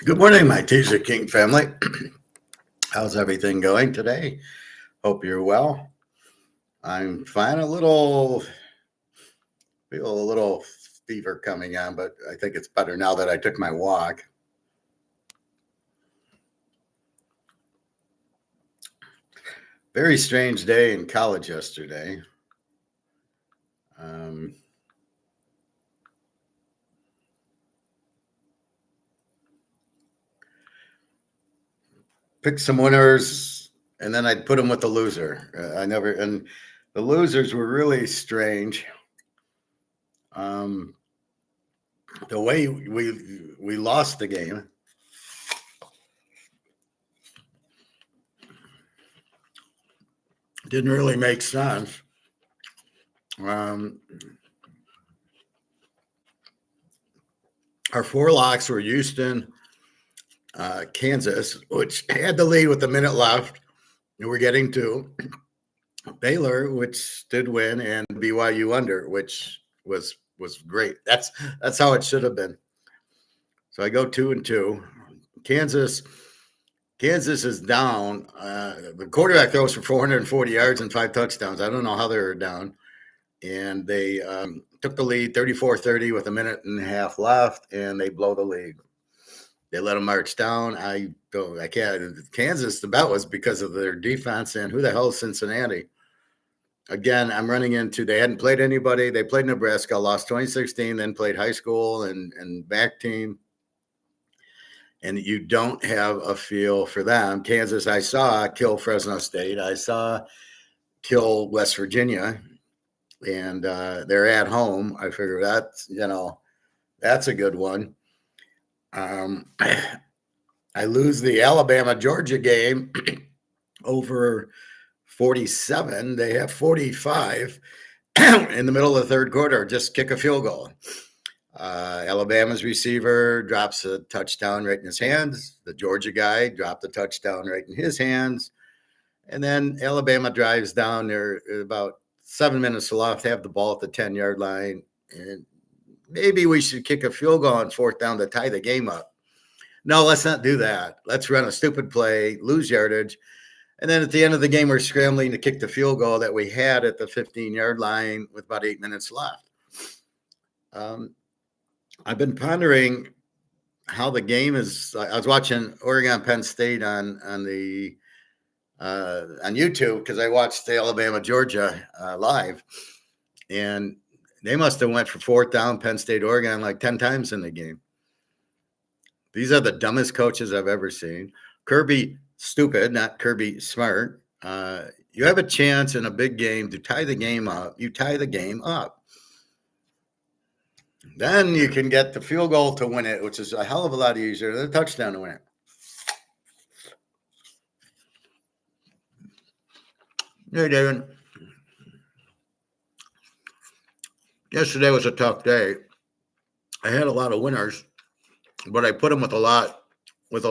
Good morning, my Teaserking family. How's everything going today? Hope you're well. I'm fine. Feel a little fever coming on, but I think it's better now that I took my walk. Very strange day in college yesterday. Picked some winners, and then I'd put them with the loser. And the losers were really strange. The way we lost the game. Didn't really make sense. Our four locks were Houston, Kansas, which had the lead with a minute left, and we're getting to Baylor, which did win, and BYU under, which was great. That's how it should have been. So I go 2-2. Kansas is down. The quarterback throws for 440 yards and 5 touchdowns. I don't know how they were down. And they took the lead 34-30 with a minute and a half left, and they blow the lead. They let them march down. I can't. Kansas, the bet was because of their defense, and who the hell is Cincinnati? Again, I'm running into they hadn't played anybody. They played Nebraska, lost 2016, then played high school and back team. And you don't have a feel for them. Kansas, I saw kill Fresno State. I saw kill West Virginia. And they're at home. I figure that's a good one. I lose the Alabama-Georgia game over 47. They have 45 in the middle of the third quarter. Just kick a field goal. Alabama's receiver drops a touchdown right in his hands. The Georgia guy dropped the touchdown right in his hands. And then Alabama drives down there about 7 minutes left, have the ball at the 10-yard line. And maybe we should kick a field goal on fourth down to tie the game up. No, let's not do that. Let's run a stupid play, lose yardage. And then at the end of the game, we're scrambling to kick the field goal that we had at the 15-yard line with about 8 minutes left. I've been pondering how the game is. I was watching Oregon Penn State on YouTube because I watched the Alabama Georgia live, and they must have went for fourth down Penn State Oregon like 10 times in the game. These are the dumbest coaches I've ever seen. Kirby stupid, not Kirby smart. You have a chance in a big game to tie the game up. You tie the game up. Then you can get the field goal to win it, which is a hell of a lot easier than a touchdown to win it. Hey, David. Yesterday was a tough day. I had a lot of winners, but I put them with a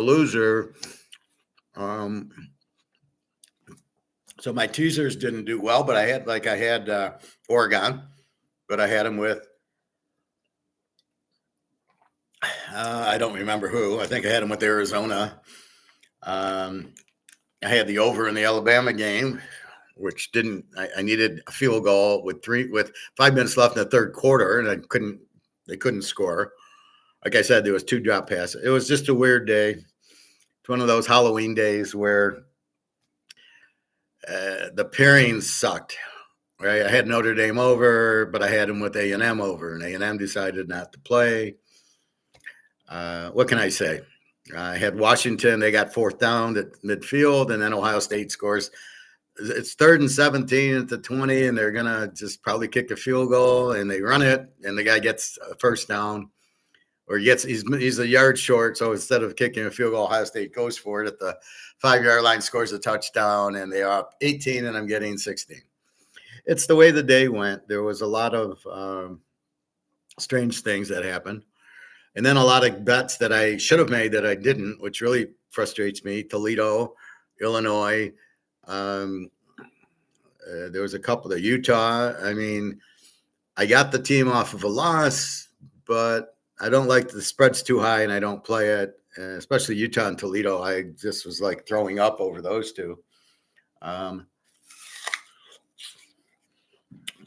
loser. So my teasers didn't do well, but I had Oregon, but I had them with I don't remember who. I think I had them with Arizona. I had the over in the Alabama game, which didn't. I needed a field goal with 5 minutes left in the third quarter, and they couldn't score. Like I said, there was 2 drop passes. It was just a weird day. It's one of those Halloween days where the pairings sucked. Right, I had Notre Dame over, but I had them with A&M over, and A&M decided not to play. What can I say? I had Washington. They got fourth down at midfield, and then Ohio State scores. It's 3rd and 17 at the 20, and they're going to just probably kick a field goal, and they run it, and the guy gets a first down, or he's a yard short, so instead of kicking a field goal, Ohio State goes for it at the 5-yard line, scores a touchdown, and they are up 18, and I'm getting 16. It's the way the day went. There was a lot of strange things that happened. And then a lot of bets that I should have made that I didn't, which really frustrates me. Toledo, Illinois. There was a couple of Utah. I mean, I got the team off of a loss, but I don't like the spread's too high and I don't play it. especially Utah and Toledo. I just was like throwing up over those two.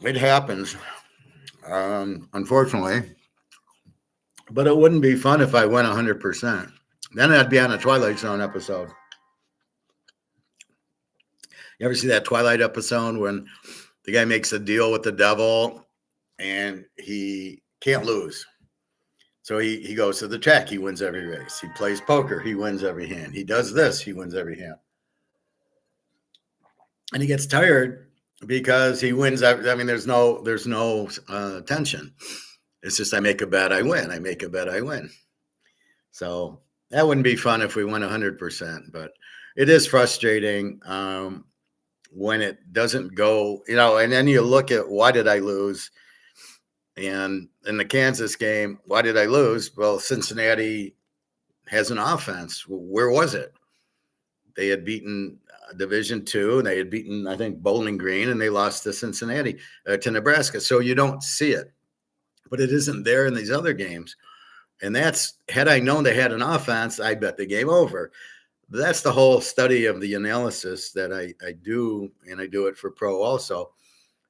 It happens, unfortunately. But it wouldn't be fun if I went 100%. Then I'd be on a Twilight Zone episode. You ever see that Twilight episode when the guy makes a deal with the devil and he can't lose? So he goes to the track, he wins every race. He plays poker, he wins every hand. He does this, he wins every hand. And he gets tired because he wins. I mean, there's no tension. It's just I make a bet, I win. I make a bet, I win. So that wouldn't be fun if we went 100%, but it is frustrating when it doesn't go, and then you look at why did I lose? And in the Kansas game, why did I lose? Well, Cincinnati has an offense. Where was it? They had beaten Division II, and they had beaten, I think, Bowling Green, and they lost to Cincinnati, to Nebraska. So you don't see it, but it isn't there in these other games. And that's, had I known they had an offense, I bet the game over. But that's the whole study of the analysis that I do, and I do it for pro also.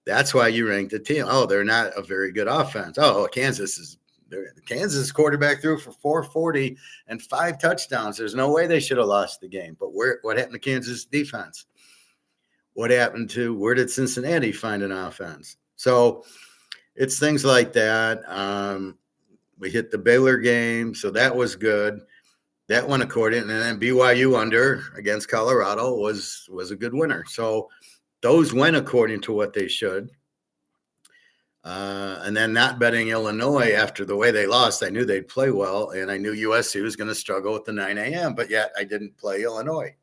That's why you rank the team. Oh, they're not a very good offense. Oh, Kansas quarterback threw for 440 and 5 touchdowns. There's no way they should have lost the game. But what happened to Kansas defense? What happened to, where did Cincinnati find an offense? So it's things like that. We hit the Baylor game, so that was good. That went according, and then BYU under against Colorado was a good winner. So those went according to what they should. And then not betting Illinois after the way they lost, I knew they'd play well, and I knew USC was going to struggle with the 9 a.m., but yet I didn't play Illinois.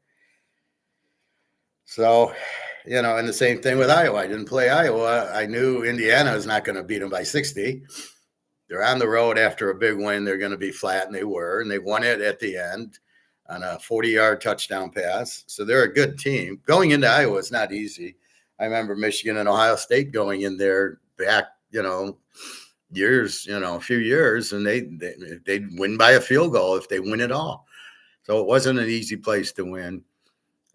So, and the same thing with Iowa. I didn't play Iowa. I knew Indiana was not going to beat them by 60. They're on the road after a big win. They're going to be flat, and they were, and they won it at the end on a 40-yard touchdown pass. So they're a good team. Going into Iowa is not easy. I remember Michigan and Ohio State going in there back, years, a few years, and they'd win by a field goal if they win it all. So it wasn't an easy place to win.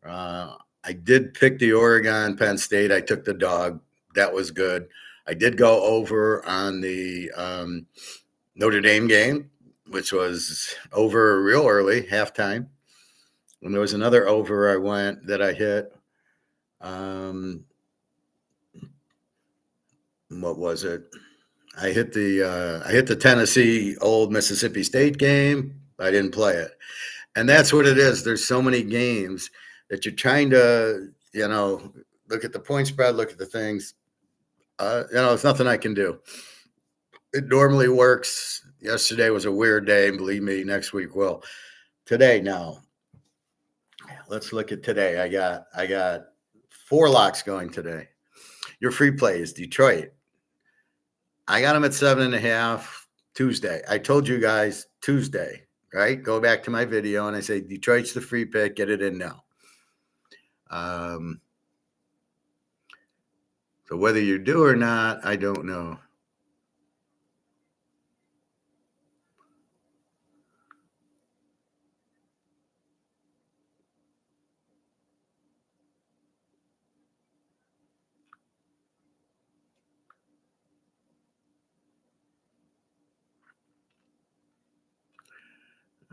I did pick the Oregon Penn State. I took the dog. That was good. I did go over on the Notre Dame game, which was over real early, halftime. And there was another over I went that I hit. What was it? I hit the Tennessee Old Mississippi State game. I didn't play it. And that's what it is. There's so many games that you're trying to, look at the point spread, look at the things. There's nothing I can do. It normally works. Yesterday was a weird day. Believe me, next week will. Today now. Let's look at today. I got 4 locks going today. Your free play is Detroit. I got them at 7.5 Tuesday. I told you guys Tuesday, right? Go back to my video and I say Detroit's the free pick. Get it in now. So whether you do or not, I don't know.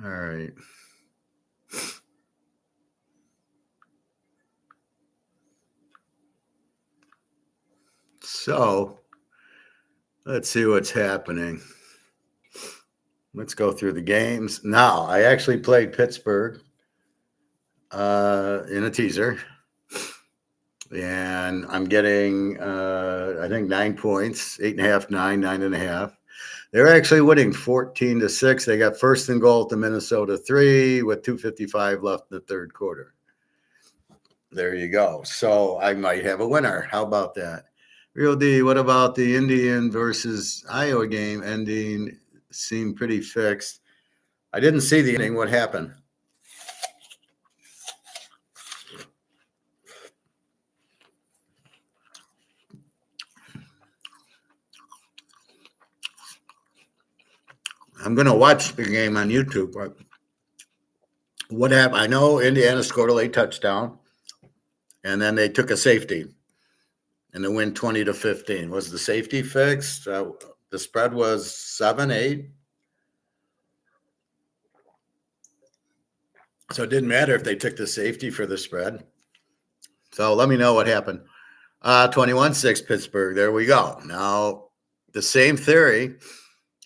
All right. So let's see what's happening. Let's go through the games. Now, I actually played Pittsburgh in a teaser. And I'm getting, I think, 9 points, 8.5, 9.5. They're actually winning 14-6. They got first and goal at the Minnesota 3 with 2:55 left in the third quarter. There you go. So I might have a winner. How about that? Real D, what about the Indian versus Iowa game ending? Seemed pretty fixed. I didn't see the ending. What happened? I'm going to watch the game on YouTube, but What happened? I know Indiana scored a late touchdown, and then they took a safety, and they win 20-15. Was the safety fixed? The spread was 7-8. So it didn't matter if they took the safety for the spread. So let me know what happened. 21-6 Pittsburgh. There we go. Now, the same theory.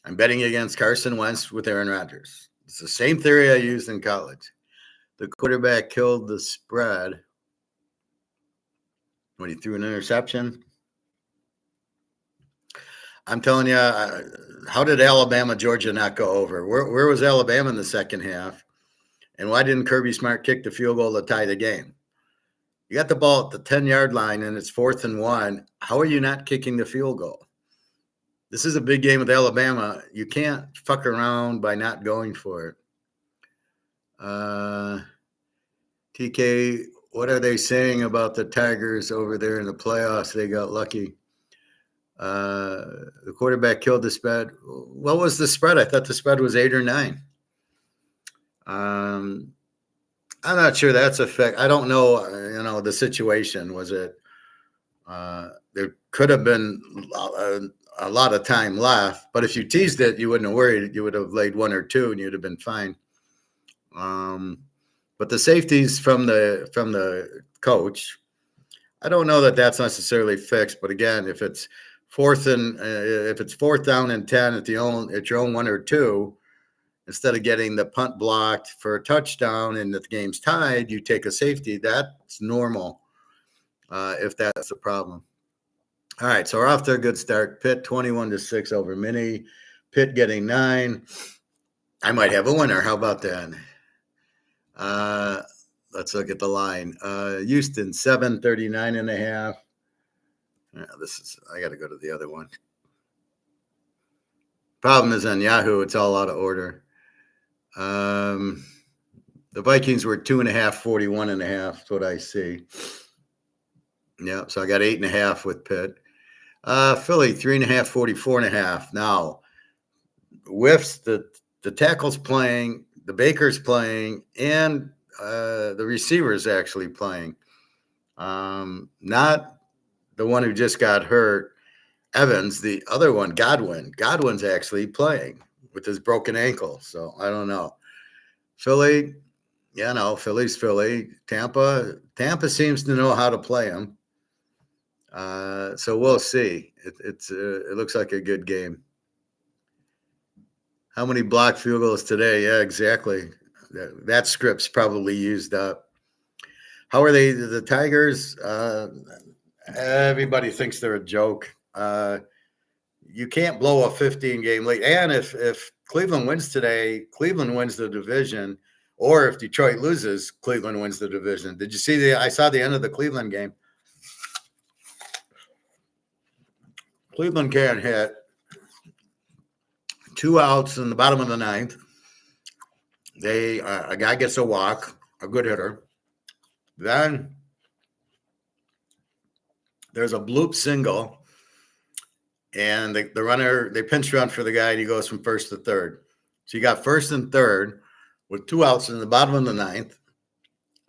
I'm betting against Carson Wentz with Aaron Rodgers. It's the same theory I used in college. The quarterback killed the spread when he threw an interception. I'm telling you, how did Alabama, Georgia not go over? Where was Alabama in the second half? And why didn't Kirby Smart kick the field goal to tie the game? You got the ball at the 10-yard line, and it's 4th and 1. How are you not kicking the field goal? This is a big game with Alabama. You can't fuck around by not going for it. TK, what are they saying about the Tigers over there in the playoffs? They got lucky. The quarterback killed the spread. What was the spread? I thought the spread was 8 or 9. I'm not sure that's a fact. I don't know, the situation. Was it there could have been a lot of time left, but if you teased it, you wouldn't have worried. You would have laid 1 or 2 and you'd have been fine. But the safeties from the coach, I don't know that that's necessarily fixed. But again, if it's fourth down and 10 at your own 1 or 2, instead of getting the punt blocked for a touchdown and the game's tied, you take a safety. That's normal if that's the problem. All right, so we're off to a good start. Pitt 21-6 over Mini. Pitt getting 9. I might have a winner. How about that? Let's look at the line. Houston 739.5. I got to go to the other one. Problem is on Yahoo, it's all out of order. The Vikings were 2.5, 41.5. That's what I see. Yeah, so I got 8.5 with Pitt. Philly 3.5, 44.5. Now, whiffs, the tackle's playing, the Baker's playing, and the receiver's actually playing. Not the one who just got hurt, Evans, the other one, Godwin. Godwin's actually playing with his broken ankle. So I don't know. Philly, Philly's Philly. Tampa seems to know how to play him. So we'll see. It looks like a good game. How many blocked field goals today? Yeah, exactly. That script's probably used up. How are they? The Tigers, everybody thinks they're a joke. You can't blow a 15-game lead. And if Cleveland wins today, Cleveland wins the division. Or if Detroit loses, Cleveland wins the division. Did you see I saw the end of the Cleveland game. Cleveland can't hit. 2 outs in the bottom of the 9th. A guy gets a walk, a good hitter. Then there's a bloop single, and the runner, they pinch run for the guy, and he goes from first to third. So you got first and third with 2 outs in the bottom of the 9th.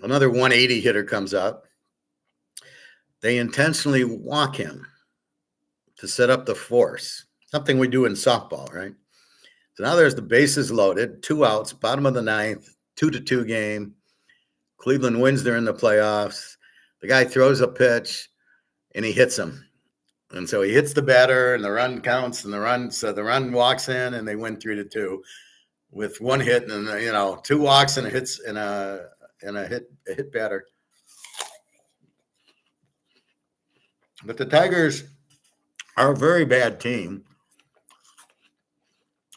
Another 180 hitter comes up. They intentionally walk him to set up the force, something we do in softball, right? So now there's the bases loaded, 2 outs, bottom of the 9th, 2-2 game. Cleveland wins. They're in the playoffs. The guy throws a pitch, and he hits him. And so he hits the batter, and the run counts, and the run walks in, and they win 3-2 with 1 hit, and 2 walks and a hits and a hit batter. But the Tigers are a very bad team.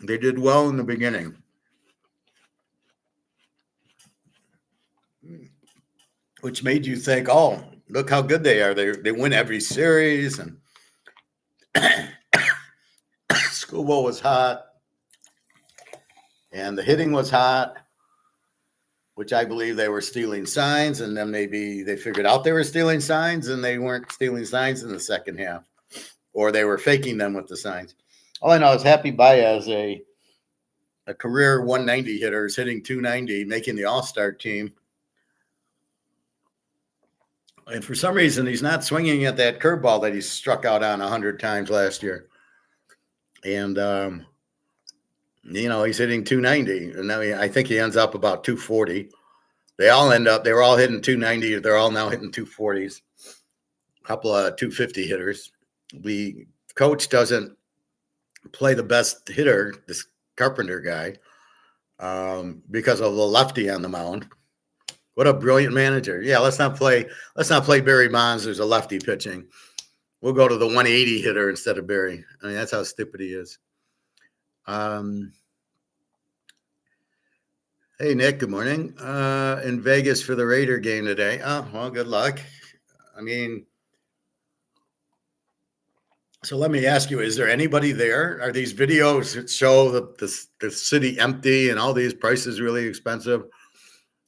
They did well in the beginning. Which made you think, oh, look how good they are. They win every series, and School Bowl was hot, and the hitting was hot, which I believe they were stealing signs, and then maybe they figured out they were stealing signs, and they weren't stealing signs in the second half, or they were faking them with the signs. All I know is Happy Baez, a a career 190 hitter is hitting 290, making the All-Star team. And for some reason, he's not swinging at that curveball that he struck out on 100 times last year. And, he's hitting 290. And now I think he ends up about 240. They were all hitting 290. They're all now hitting 240s. A couple of 250 hitters. The coach doesn't play the best hitter, this Carpenter guy, because of the lefty on the mound. What a brilliant manager. Yeah, let's not play Barry Bonds. There's a lefty pitching. We'll go to the 180 hitter instead of Barry. I mean, that's how stupid he is. Hey, Nick, good morning. In Vegas for the Raider game today. Oh, well, good luck. I mean, so let me ask you, is there anybody there? Are these videos that show the city empty and all these prices really expensive?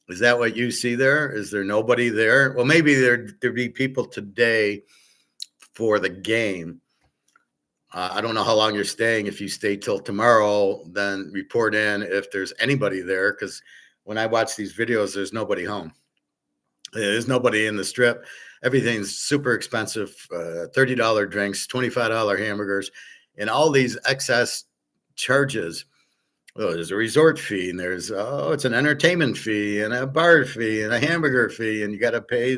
Is that what you see there? Is there nobody there? Well, maybe there'd be people today for the game. I don't know how long you're staying. If you stay till tomorrow, then report in if there's anybody there, because when I watch these videos, there's nobody home. There's nobody in the strip. Everything's super expensive, $30 drinks, $25 hamburgers, and all these excess charges. Well, there's a resort fee, and there's it's an entertainment fee, and a bar fee, and a hamburger fee, and you got to pay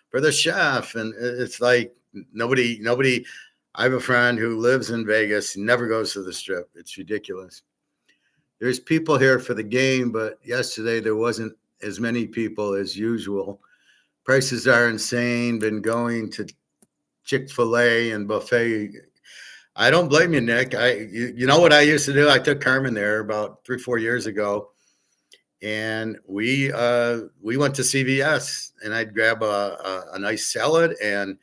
for the chef, and it's like nobody. I have a friend who lives in Vegas, never goes to the strip. It's ridiculous. There's people here for the game, but yesterday there wasn't as many people as usual. Prices are insane. Been going to Chick-fil-A and buffet. I don't blame you, Nick. You know what I used to do? I took Carmen there about 3-4 years ago, and we went to CVS, and I'd grab a nice salad and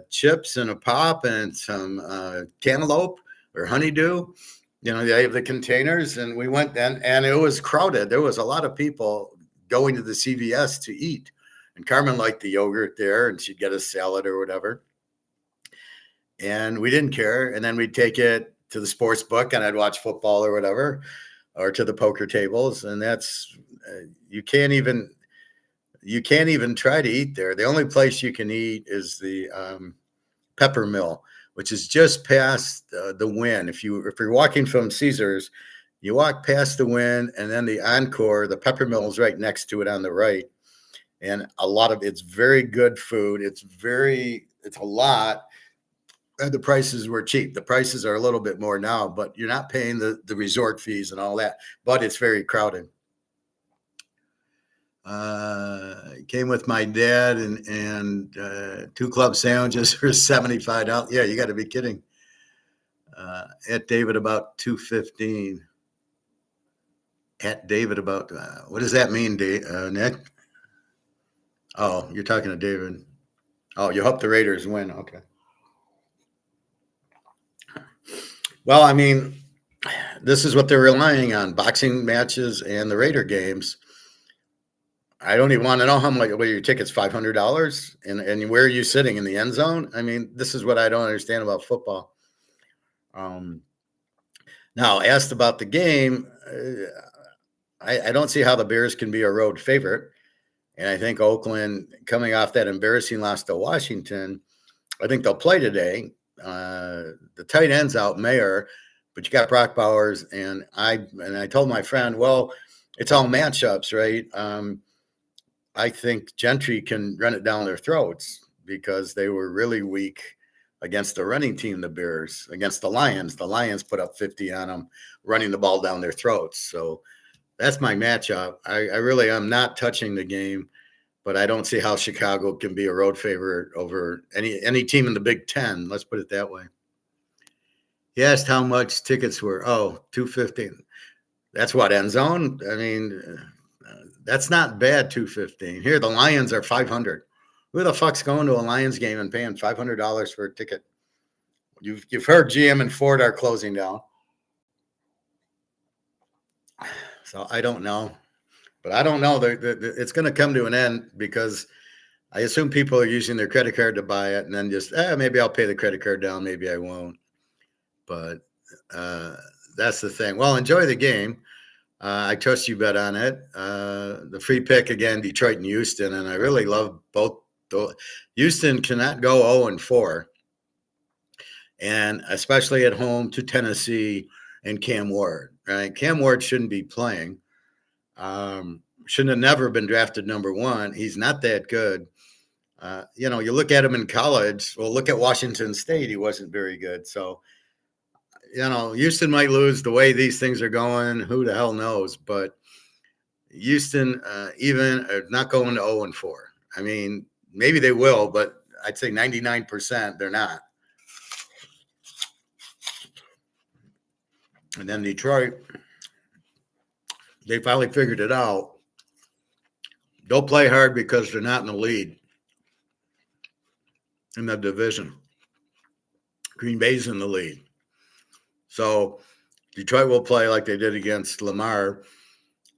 chips and a pop and some cantaloupe or honeydew. They have the containers, and we went and it was crowded. There was a lot of people going to the CVS to eat, and Carmen liked the yogurt there, and she'd get a salad or whatever. And we didn't care. And then we'd take it to the sports book, and I'd watch football or whatever, or to the poker tables. And that's you can't even try to eat there. The only place you can eat is the Pepper Mill, which is just past the Wynn. If you're walking from Caesars, you walk past the Wynn, and then the Encore, the Pepper Mill is right next to it on the right. And it's very good food. It's a lot. The prices were cheap. The prices are a little bit more now, but you're not paying the resort fees and all that. But it's very crowded. Came with my dad and 2 club sandwiches for $75. Yeah, you got to be kidding. At David about 2:15. At David about what does that mean, Nick? Oh, you're talking to David. Oh, you hope the Raiders win. Okay. Well, I mean, this is what they're relying on: boxing matches and the Raider games. I don't even want to know how much. What are your tickets? $500, and where are you sitting in the end zone? I mean, this is what I don't understand about football. Now, asked about the game, I don't see how the Bears can be a road favorite, and I think Oakland, coming off that embarrassing loss to Washington, I think they'll play today. The tight end's out, Mayer, but you got Brock Bowers, and I told my friend, well, it's all matchups, right? I think Gentry can run it down their throats because they were really weak against the running team, the Bears, against the Lions. The Lions put up 50 on them, running the ball down their throats. So that's my matchup. I really am not touching the game, but I don't see how Chicago can be a road favorite over any team in the Big Ten. Let's put it that way. He asked how much tickets were. Oh, $215. That's what, end zone? I mean, that's not bad, $215. Here, the Lions are $500. Who the fuck's going to a Lions game and paying $500 for a ticket? You've heard GM and Ford are closing down. So I don't know. But I don't know. It's going to come to an end because I assume people are using their credit card to buy it and then just, maybe I'll pay the credit card down. Maybe I won't. But That's the thing. Well, enjoy the game. I trust you bet on it. The free pick again, Detroit and Houston, and I really love both. Houston cannot go 0-4, and especially at home to Tennessee and Cam Ward. Right, Cam Ward shouldn't be playing. Shouldn't have never been drafted number one. He's not that good. You look at him in college. Well, look at Washington State. He wasn't very good. So, Houston might lose the way these things are going. Who the hell knows? But Houston, even not going to 0-4. I mean, maybe they will, but I'd say 99% they're not. And then Detroit, they finally figured it out. They'll play hard because they're not in the lead in the division. Green Bay's in the lead. So Detroit will play like they did against Lamar.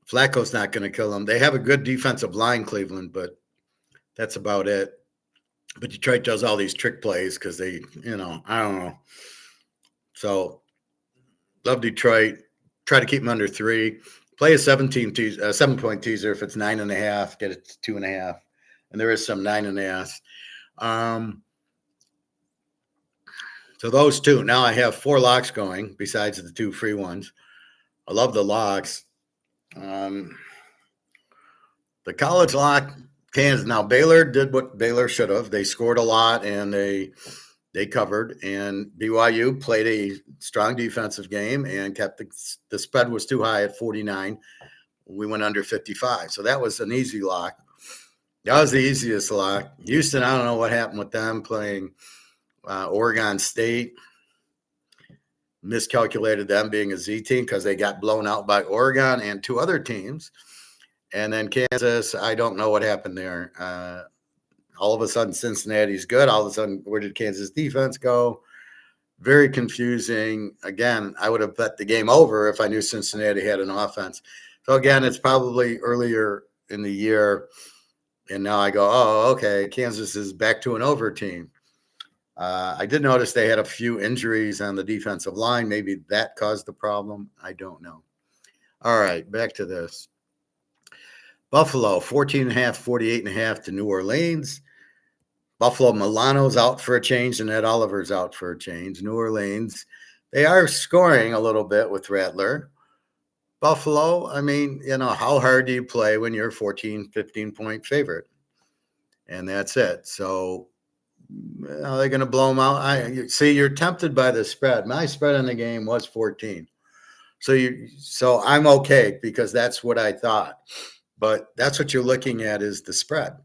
Flacco's not going to kill them. They have a good defensive line, Cleveland, but that's about it. But Detroit does all these trick plays because they, I don't know. So love Detroit. Try to keep them under 3. Play a 7-point teaser. If it's 9.5, get it to 2.5. And there is some 9.5. So those two. Now I have 4 locks going besides the 2 free ones. I love the locks. The college lock, Kansas. Now Baylor did what Baylor should have. They scored a lot and they covered. And BYU played a strong defensive game and kept the spread was too high at 49. We went under 55. So that was an easy lock. That was the easiest lock. Houston, I don't know what happened with them playing Oregon State. Miscalculated them being a Z team because they got blown out by Oregon and 2 other teams. And then Kansas, I don't know what happened there. All of a sudden, Cincinnati's good. All of a sudden, where did Kansas defense go? Very confusing. Again, I would have bet the game over if I knew Cincinnati had an offense. So, again, it's probably earlier in the year. And now I go, oh, okay, Kansas is back to an over team. I did notice they had a few injuries on the defensive line. Maybe that caused the problem. I don't know. All right, back to this. Buffalo, 14.5, 48.5 to New Orleans. Buffalo, Milano's out for a change, and Ed Oliver's out for a change. New Orleans, they are scoring a little bit with Rattler. Buffalo, I mean, how hard do you play when you're a 14, 15-point favorite? And that's it. So, are they going to blow them out? You're tempted by the spread. My spread in the game was 14. So I'm okay because that's what I thought. But that's what you're looking at is the spread.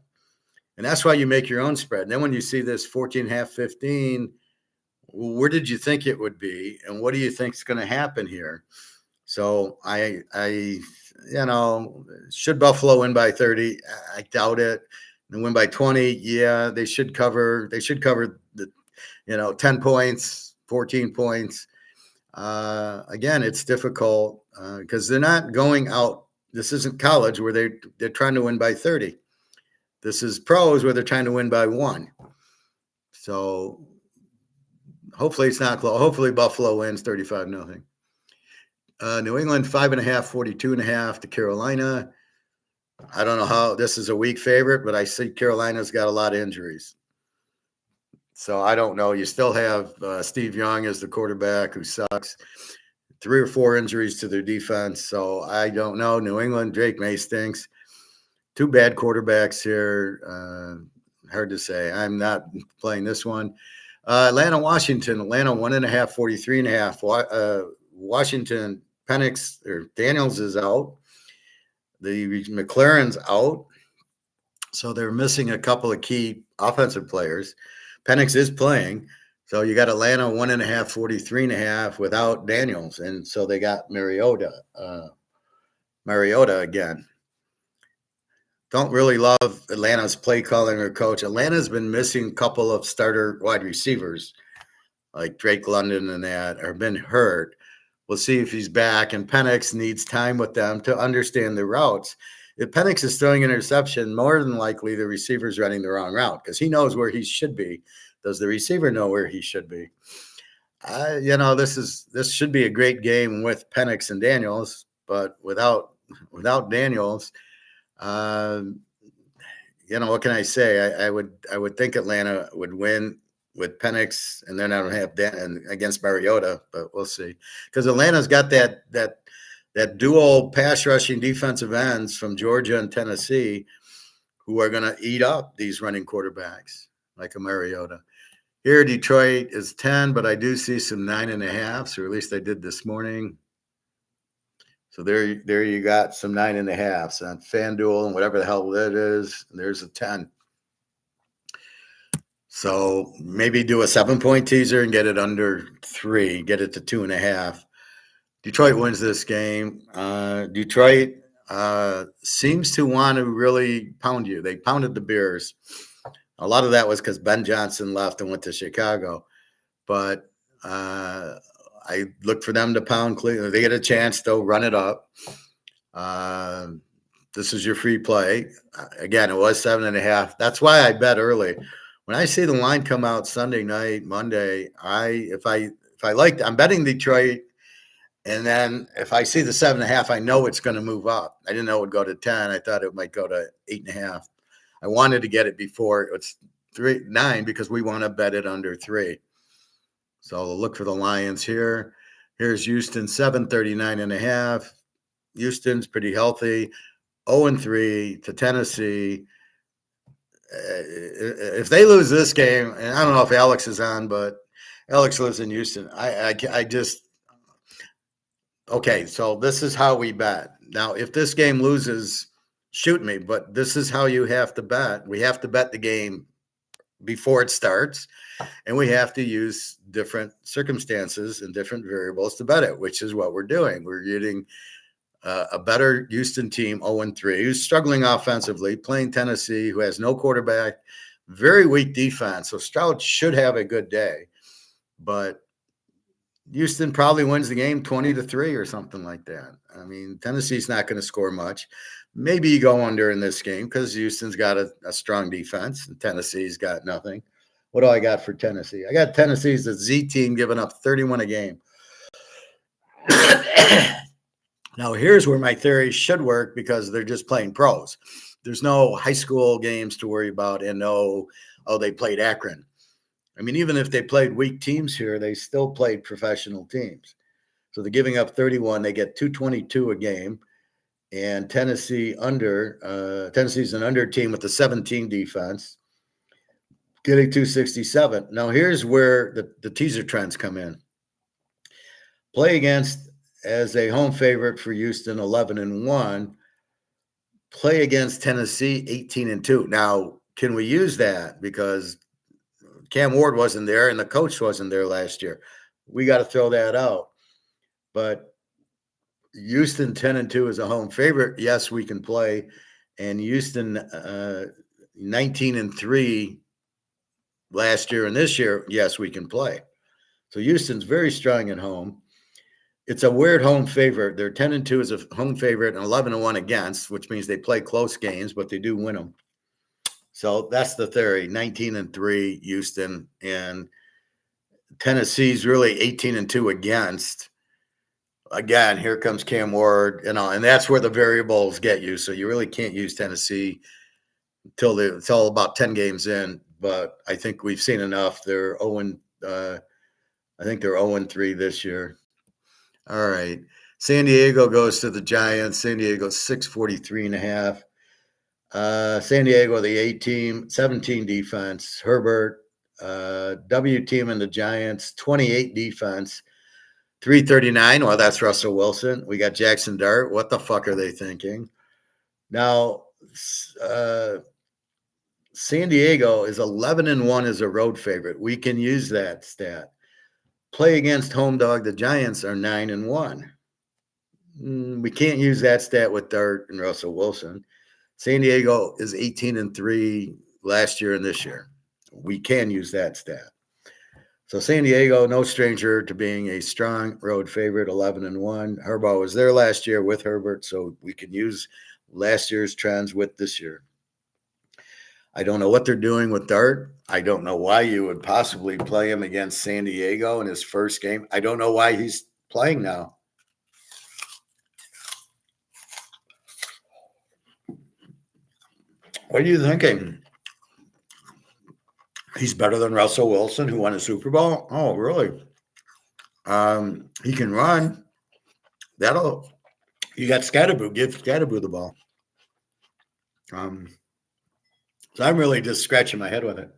And that's why you make your own spread. And then when you see this 14.5, 15, where did you think it would be? And what do you think is going to happen here? So should Buffalo win by 30? I doubt it. And win by 20, yeah, they should cover. They should cover the, 10 points, 14 points. Again, it's difficult because they're not going out. This isn't college where they're trying to win by 30. This is pros where they're trying to win by 1. So hopefully it's not close. Hopefully Buffalo wins 35-0. New England 5.5, 42.5 to Carolina. I don't know how this is a weak favorite, but I see Carolina's got a lot of injuries. So I don't know. You still have Steve Young as the quarterback who sucks. 3 or 4 injuries to their defense. So I don't know. New England, Drake May stinks. 2 bad quarterbacks here. Hard to say. I'm not playing this one. Atlanta, Washington. Atlanta 1.5, 43.5. Washington, Penix or Daniels is out. The McLaren's out. So they're missing a couple of key offensive players. Penix is playing. So you got Atlanta 1.5, 43.5 without Daniels. And so they got Mariota again. Don't really love Atlanta's play calling or coach. Atlanta's been missing a couple of starter wide receivers like Drake London and that have been hurt. We'll see if he's back. And Penix needs time with them to understand the routes. If Penix is throwing an interception, more than likely the receiver's running the wrong route because he knows where he should be. Does the receiver know where he should be? This should be a great game with Penix and Daniels, but without Daniels, uh, what can I say? I would think Atlanta would win with Penix, and then I don't have Dan against Mariota, but we'll see because Atlanta's got that dual pass rushing defensive ends from Georgia and Tennessee who are going to eat up these running quarterbacks like a Mariota. Here, Detroit is 10, but I do see some 9.5s, or at least I did this morning. So there you got some 9.5s on FanDuel and whatever the hell that is. There's a 10. So maybe do a 7-point teaser and get it under 3, get it to 2.5. Detroit wins this game. Detroit seems to want to really pound you. They pounded the Bears. A lot of that was because Ben Johnson left and went to Chicago. But I look for them to pound Cleveland. They get a chance, they'll run it up. This is your free play. Again, it was 7.5. That's why I bet early. When I see the line come out Sunday night, Monday, if I like, I'm betting Detroit. And then if I see the 7.5, I know it's going to move up. I didn't know it would go to 10. I thought it might go to 8.5. I wanted to get it before it's 9 because we want to bet it under 3. So I'll look for the Lions here. Here's Houston, 739.5. Houston's pretty healthy. 0-3 to Tennessee. If they lose this game, and I don't know if Alex is on, but Alex lives in Houston. I just okay. So this is how we bet. Now, if this game loses, shoot me. But this is how you have to bet. We have to bet the game before it starts, and we have to use different circumstances and different variables to bet it, which is what we're doing. We're getting a better Houston team, 0-3, who's struggling offensively, playing Tennessee, who has no quarterback, very weak defense. So Stroud should have a good day, but Houston probably wins the game 20-3 or something like that. I mean, Tennessee's not going to score much. Maybe you go under in this game because Houston's got a strong defense and Tennessee's got nothing. What do I got for Tennessee? I got Tennessee's the Z team giving up 31 a game. Now, here's where my theory should work because they're just playing pros. There's no high school games to worry about and they played Akron. I mean, even if they played weak teams here, they still played professional teams. So they're giving up 31. They get 222 a game. And Tennessee's an under team with a 17 defense, getting 267. Now, here's where the teaser trends come in. Play against as a home favorite for Houston, 11-1. Play against Tennessee, 18-2. Now, can we use that? Because Cam Ward wasn't there and the coach wasn't there last year. We got to throw that out. But Houston 10-2 is a home favorite. Yes, we can play. And Houston 19-3 last year and this year, yes, we can play. So Houston's very strong at home. It's a weird home favorite. They're 10-2 as a home favorite and 11-1 against, which means they play close games, but they do win them. So that's the theory. 19-3 Houston, and Tennessee's really 18-2 against. Again, here comes Cam Ward, and that's where the variables get you. So you really can't use Tennessee until it's all about 10 games in. But I think we've seen enough. They're 0. I think they're 0-3 this year. All right. San Diego goes to the Giants. San Diego 643.5. San Diego, the A team, 17 defense. Herbert, W team and the Giants, 28 defense. 339. Well, that's Russell Wilson. We got Jackson Dart. What the fuck are they thinking? Now, San Diego is 11-1 as a road favorite. We can use that stat. Play against home dog. The Giants are 9-1. We can't use that stat with Dart and Russell Wilson. San Diego is 18-3 last year and this year. We can use that stat. So San Diego, no stranger to being a strong road favorite, 11-1. Harbaugh was there last year with Herbert, so we can use last year's trends with this year. I don't know what they're doing with Dart. I don't know why you would possibly play him against San Diego in his first game. I don't know why he's playing now. What are you thinking? He's better than Russell Wilson, who won a Super Bowl? Oh, really? He can run. You got Scatterboo. Give Scatterboo the ball. So I'm really just scratching my head with it.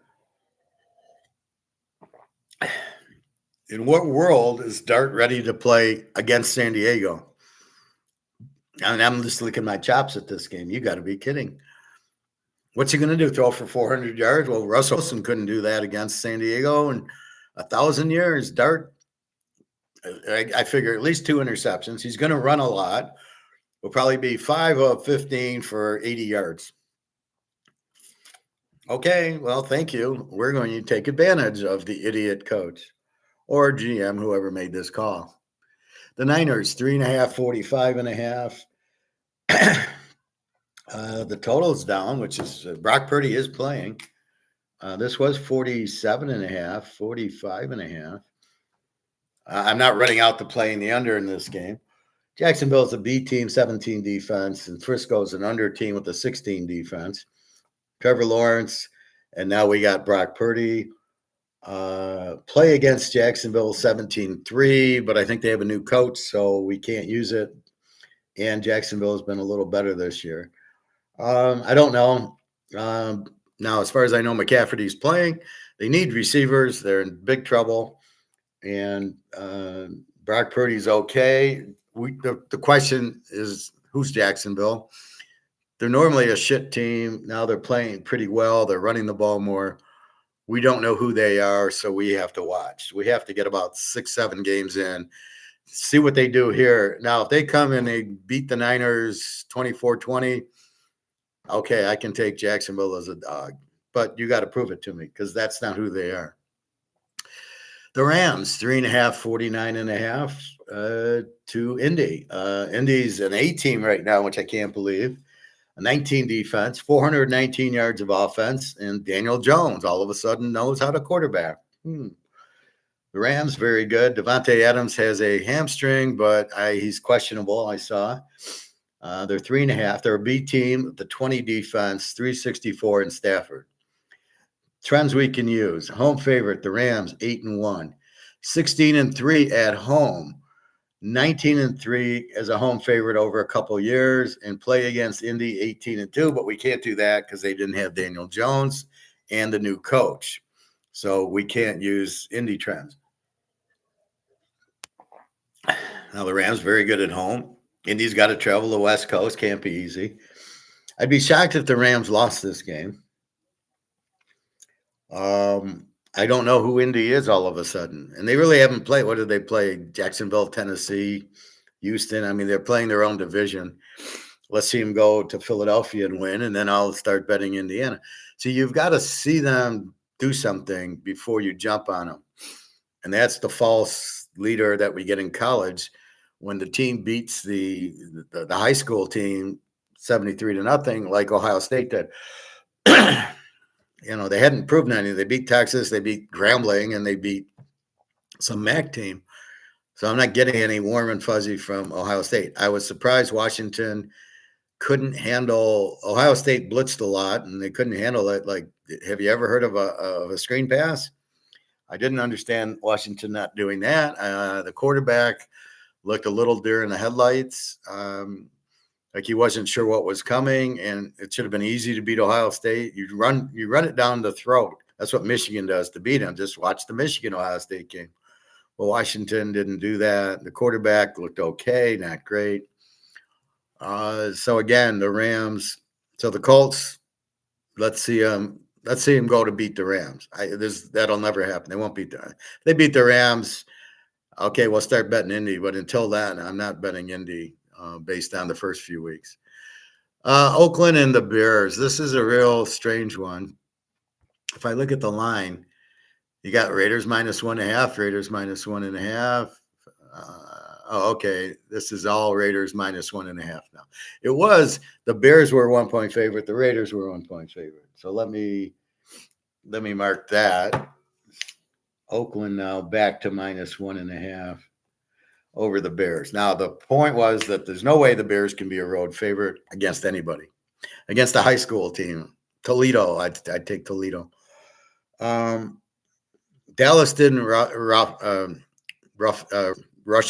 In what world is Dart ready to play against San Diego? And I'm just licking my chops at this game. You got to be kidding. What's he going to do? Throw for 400 yards? Well, Russell Wilson couldn't do that against San Diego in 1,000 years. Dart, I figure at least 2 interceptions. He's going to run a lot. Will probably be 5 of 15 for 80 yards. Okay, well, thank you. We're going to take advantage of the idiot coach or GM, whoever made this call. The Niners, 3.5, 45.5. The total's down, which is Brock Purdy is playing. This was 47.5, 45.5. I'm not running out to play in the under in this game. Jacksonville's a B team, 17 defense, and Frisco's an under team with a 16 defense. Trevor Lawrence, and now we got Brock Purdy. Play against Jacksonville 17-3, but I think they have a new coach, so we can't use it. And Jacksonville has been a little better this year. I don't know. Now, as far as I know, McCaffrey's playing. They need receivers. They're in big trouble. And Brock Purdy's okay. The question is, who's Jacksonville? They're normally a shit team. Now they're playing pretty well. They're running the ball more. We don't know who they are, so we have to watch. We have to get about 6-7 games in, see what they do here. Now, if they come and they beat the Niners 24-20, okay, I can take Jacksonville as a dog. But you got to prove it to me because that's not who they are. The Rams, 3.5, 49.5 to Indy. Indy's an A team right now, which I can't believe. A 19 defense, 419 yards of offense, and Daniel Jones all of a sudden knows how to quarterback. The Rams, very good. Devontae Adams has a hamstring, but he's questionable, I saw. They're 3.5. They're a B team, the 20 defense, 364 in Stafford. Trends we can use. Home favorite, the Rams, 8-1. 16-3 at home. 19-3 as a home favorite over a couple of years, and play against Indy 18-2, but we can't do that because they didn't have Daniel Jones and the new coach. So we can't use Indy trends. Now the Rams very good at home. Indy's got to travel the West Coast. Can't be easy. I'd be shocked if the Rams lost this game. I don't know who Indy is all of a sudden. And they really haven't played. What did they play? Jacksonville, Tennessee, Houston. I mean, they're playing their own division. Let's see them go to Philadelphia and win, and then I'll start betting Indiana. So you've got to see them do something before you jump on them. And that's the false leader that we get in college when the team beats the high school team 73-0, like Ohio State did. They hadn't proven anything. They beat Texas, they beat Grambling, and they beat some MAC team. So I'm not getting any warm and fuzzy from Ohio State. I was surprised Washington couldn't handle – Ohio State blitzed a lot, and they couldn't handle it. Like, have you ever heard of a screen pass? I didn't understand Washington not doing that. The quarterback looked a little deer in the headlights. Like he wasn't sure what was coming, and it should have been easy to beat Ohio State. You run it down the throat. That's what Michigan does to beat them. Just watch the Michigan-Ohio State game. Well, Washington didn't do that. The quarterback looked okay, not great. So again, the Rams. So the Colts. Let's see them go to beat the Rams. That'll never happen. They won't beat them. If they beat the Rams. Okay, we'll start betting Indy, but until then, I'm not betting Indy. Based on the first few weeks. Oakland and the Bears. This is a real strange one. If I look at the line, you got Raiders -1.5, Raiders -1.5. Okay. This is all Raiders -1.5 now. It was the Bears were 1 point favorite. The Raiders were 1 point favorite. So let me mark that. Oakland now back to -1.5 over the Bears. Now the point was that there's no way the Bears can be a road favorite against anybody, against a high school team. Toledo, I'd take Toledo. Dallas didn't rush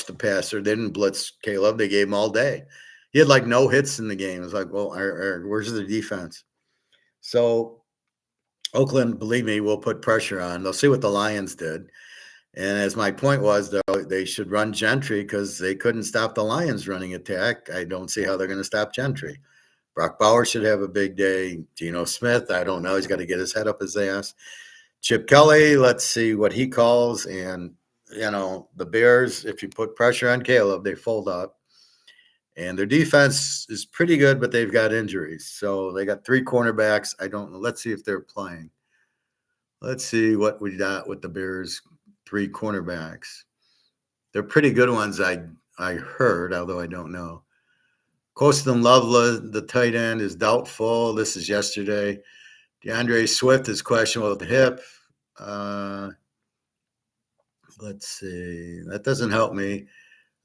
the passer. They didn't blitz Caleb. They gave him all day. He had like no hits in the game. It's like, well, where's the defense? So Oakland, believe me, will put pressure on. They'll see what the Lions did. And as my point was, though, they should run Gentry because they couldn't stop the Lions running attack. I don't see how they're going to stop Gentry. Brock Bowers should have a big day. Geno Smith, I don't know. He's got to get his head up his ass. Chip Kelly, let's see what he calls. And, the Bears, if you put pressure on Caleb, they fold up. And their defense is pretty good, but they've got injuries. So they got 3 cornerbacks. I don't know. Let's see if they're playing. Let's see what we got with the Bears' 3 cornerbacks. They're pretty good ones, I heard, although I don't know. Colston Loveland, the tight end, is doubtful. This is yesterday. DeAndre Swift is questionable with the hip. Let's see. That doesn't help me.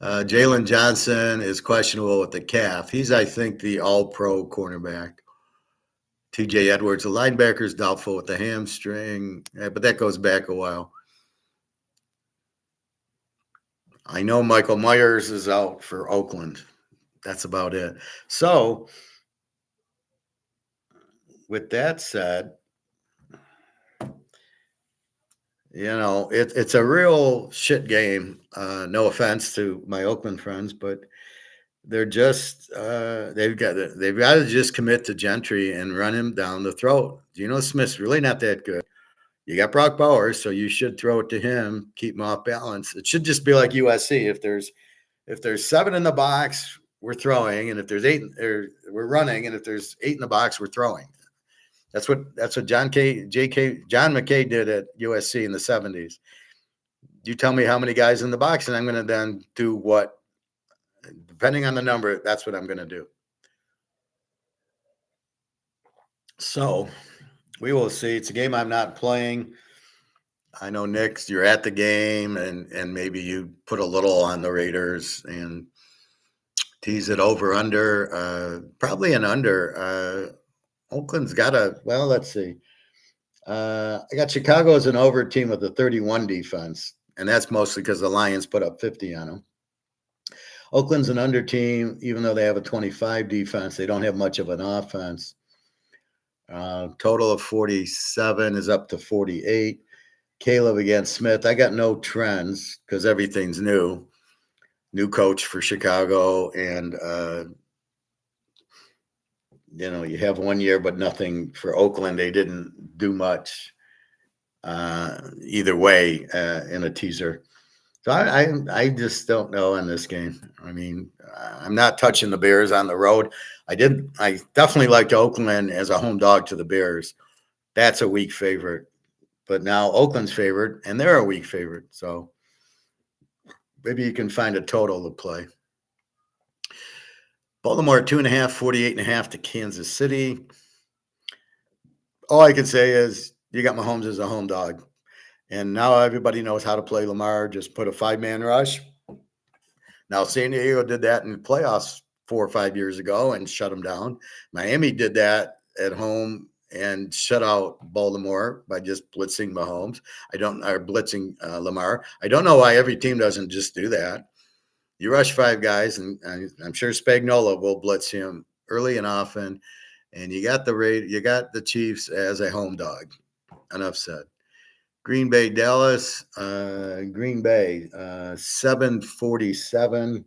Jalen Johnson is questionable with the calf. He's, I think, the all-pro cornerback. TJ Edwards, the linebacker, is doubtful with the hamstring, but that goes back a while. I know Michael Myers is out for Oakland. That's about it. So, with that said, it's a real shit game. No offense to my Oakland friends, but they're just they've got to just commit to Gentry and run him down the throat. Geno Smith's really not that good. You got Brock Bowers, so you should throw it to him, keep him off balance. It should just be like USC. If there's 7 in the box, we're throwing, and if there's 8, we're running, and if there's 8 in the box, we're throwing. That's what John McKay did at USC in the 70s. You tell me how many guys in the box, and I'm going to then do what, depending on the number, that's what I'm going to do. So we will see. It's a game I'm not playing. I know, Nick, you're at the game, and maybe you put a little on the Raiders and tease it over under, probably an under. Oakland's got let's see. I got Chicago as an over team with a 31 defense, and that's mostly because the Lions put up 50 on them. Oakland's an under team, even though they have a 25 defense. They don't have much of an offense. Total of 47 is up to 48. Caleb against Smith. I got no trends because everything's new. New coach for Chicago, and you have 1 year, but nothing for Oakland. They didn't do much either way in a teaser. So I just don't know in this game. I mean, I'm not touching the Bears on the road. I definitely liked Oakland as a home dog to the Bears. That's a weak favorite. But now Oakland's favored, and they're a weak favorite. So maybe you can find a total to play. Baltimore 2.5, 48.5 to Kansas City. All I can say is you got Mahomes as a home dog. And now everybody knows how to play Lamar. Just put a 5-man rush. Now San Diego did that in the playoffs 4 or 5 years ago and shut them down. Miami did that at home and shut out Baltimore by just blitzing Mahomes. Blitzing Lamar. I don't know why every team doesn't just do that. You rush 5 guys, and I'm sure Spagnuolo will blitz him early and often. And you got the Chiefs as a home dog. Enough said. Green Bay, Dallas. Green Bay 747.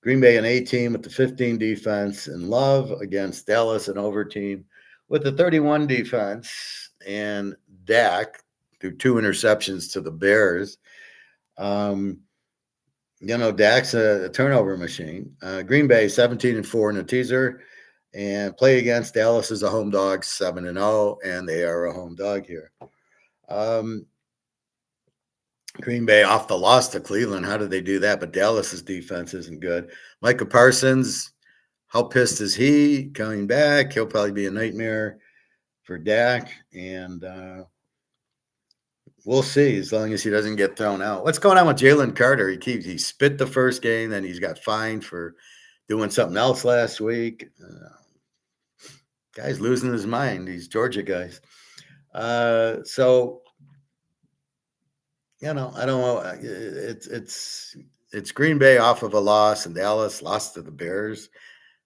Green Bay an A team with the 15 defense, and Love against Dallas an over team with the 31 defense, and Dak threw 2 interceptions to the Bears. Dak's a turnover machine. Green Bay 17-4 in a teaser, and play against Dallas as a home dog 7-0, and they are a home dog here. Green Bay off the loss to Cleveland. How did they do that? But Dallas's defense isn't good. Micah Parsons, how pissed is he coming back? He'll probably be a nightmare for Dak, and we'll see as long as he doesn't get thrown out. What's going on with Jalen Carter? He spit the first game, then he's got fined for doing something else last week. Guy's losing his mind. These Georgia guys. So I don't know. It's Green Bay off of a loss, and Dallas lost to the Bears.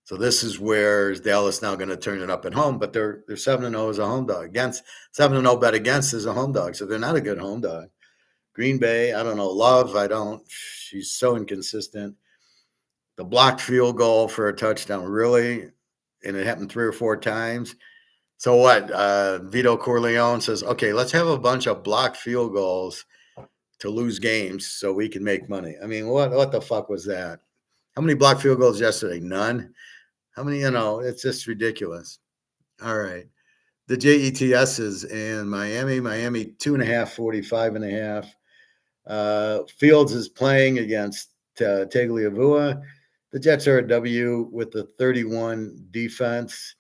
So this is where is Dallas now going to turn it up at home? But they're 7-0 as a home dog. Against 7-0 bet against as a home dog. So they're not a good home dog. Green Bay, I don't know. Love, I don't. She's so inconsistent. The blocked field goal for a touchdown, really, and it happened 3 or 4 times. So what? Vito Corleone says, okay, let's have a bunch of blocked field goals to lose games so we can make money. I mean, what the fuck was that? How many blocked field goals yesterday? None. How many? It's just ridiculous. All right. The JETSs in Miami 2.5, 45.5. Fields is playing against Tagliavua. The Jets are a W with the 31 defense,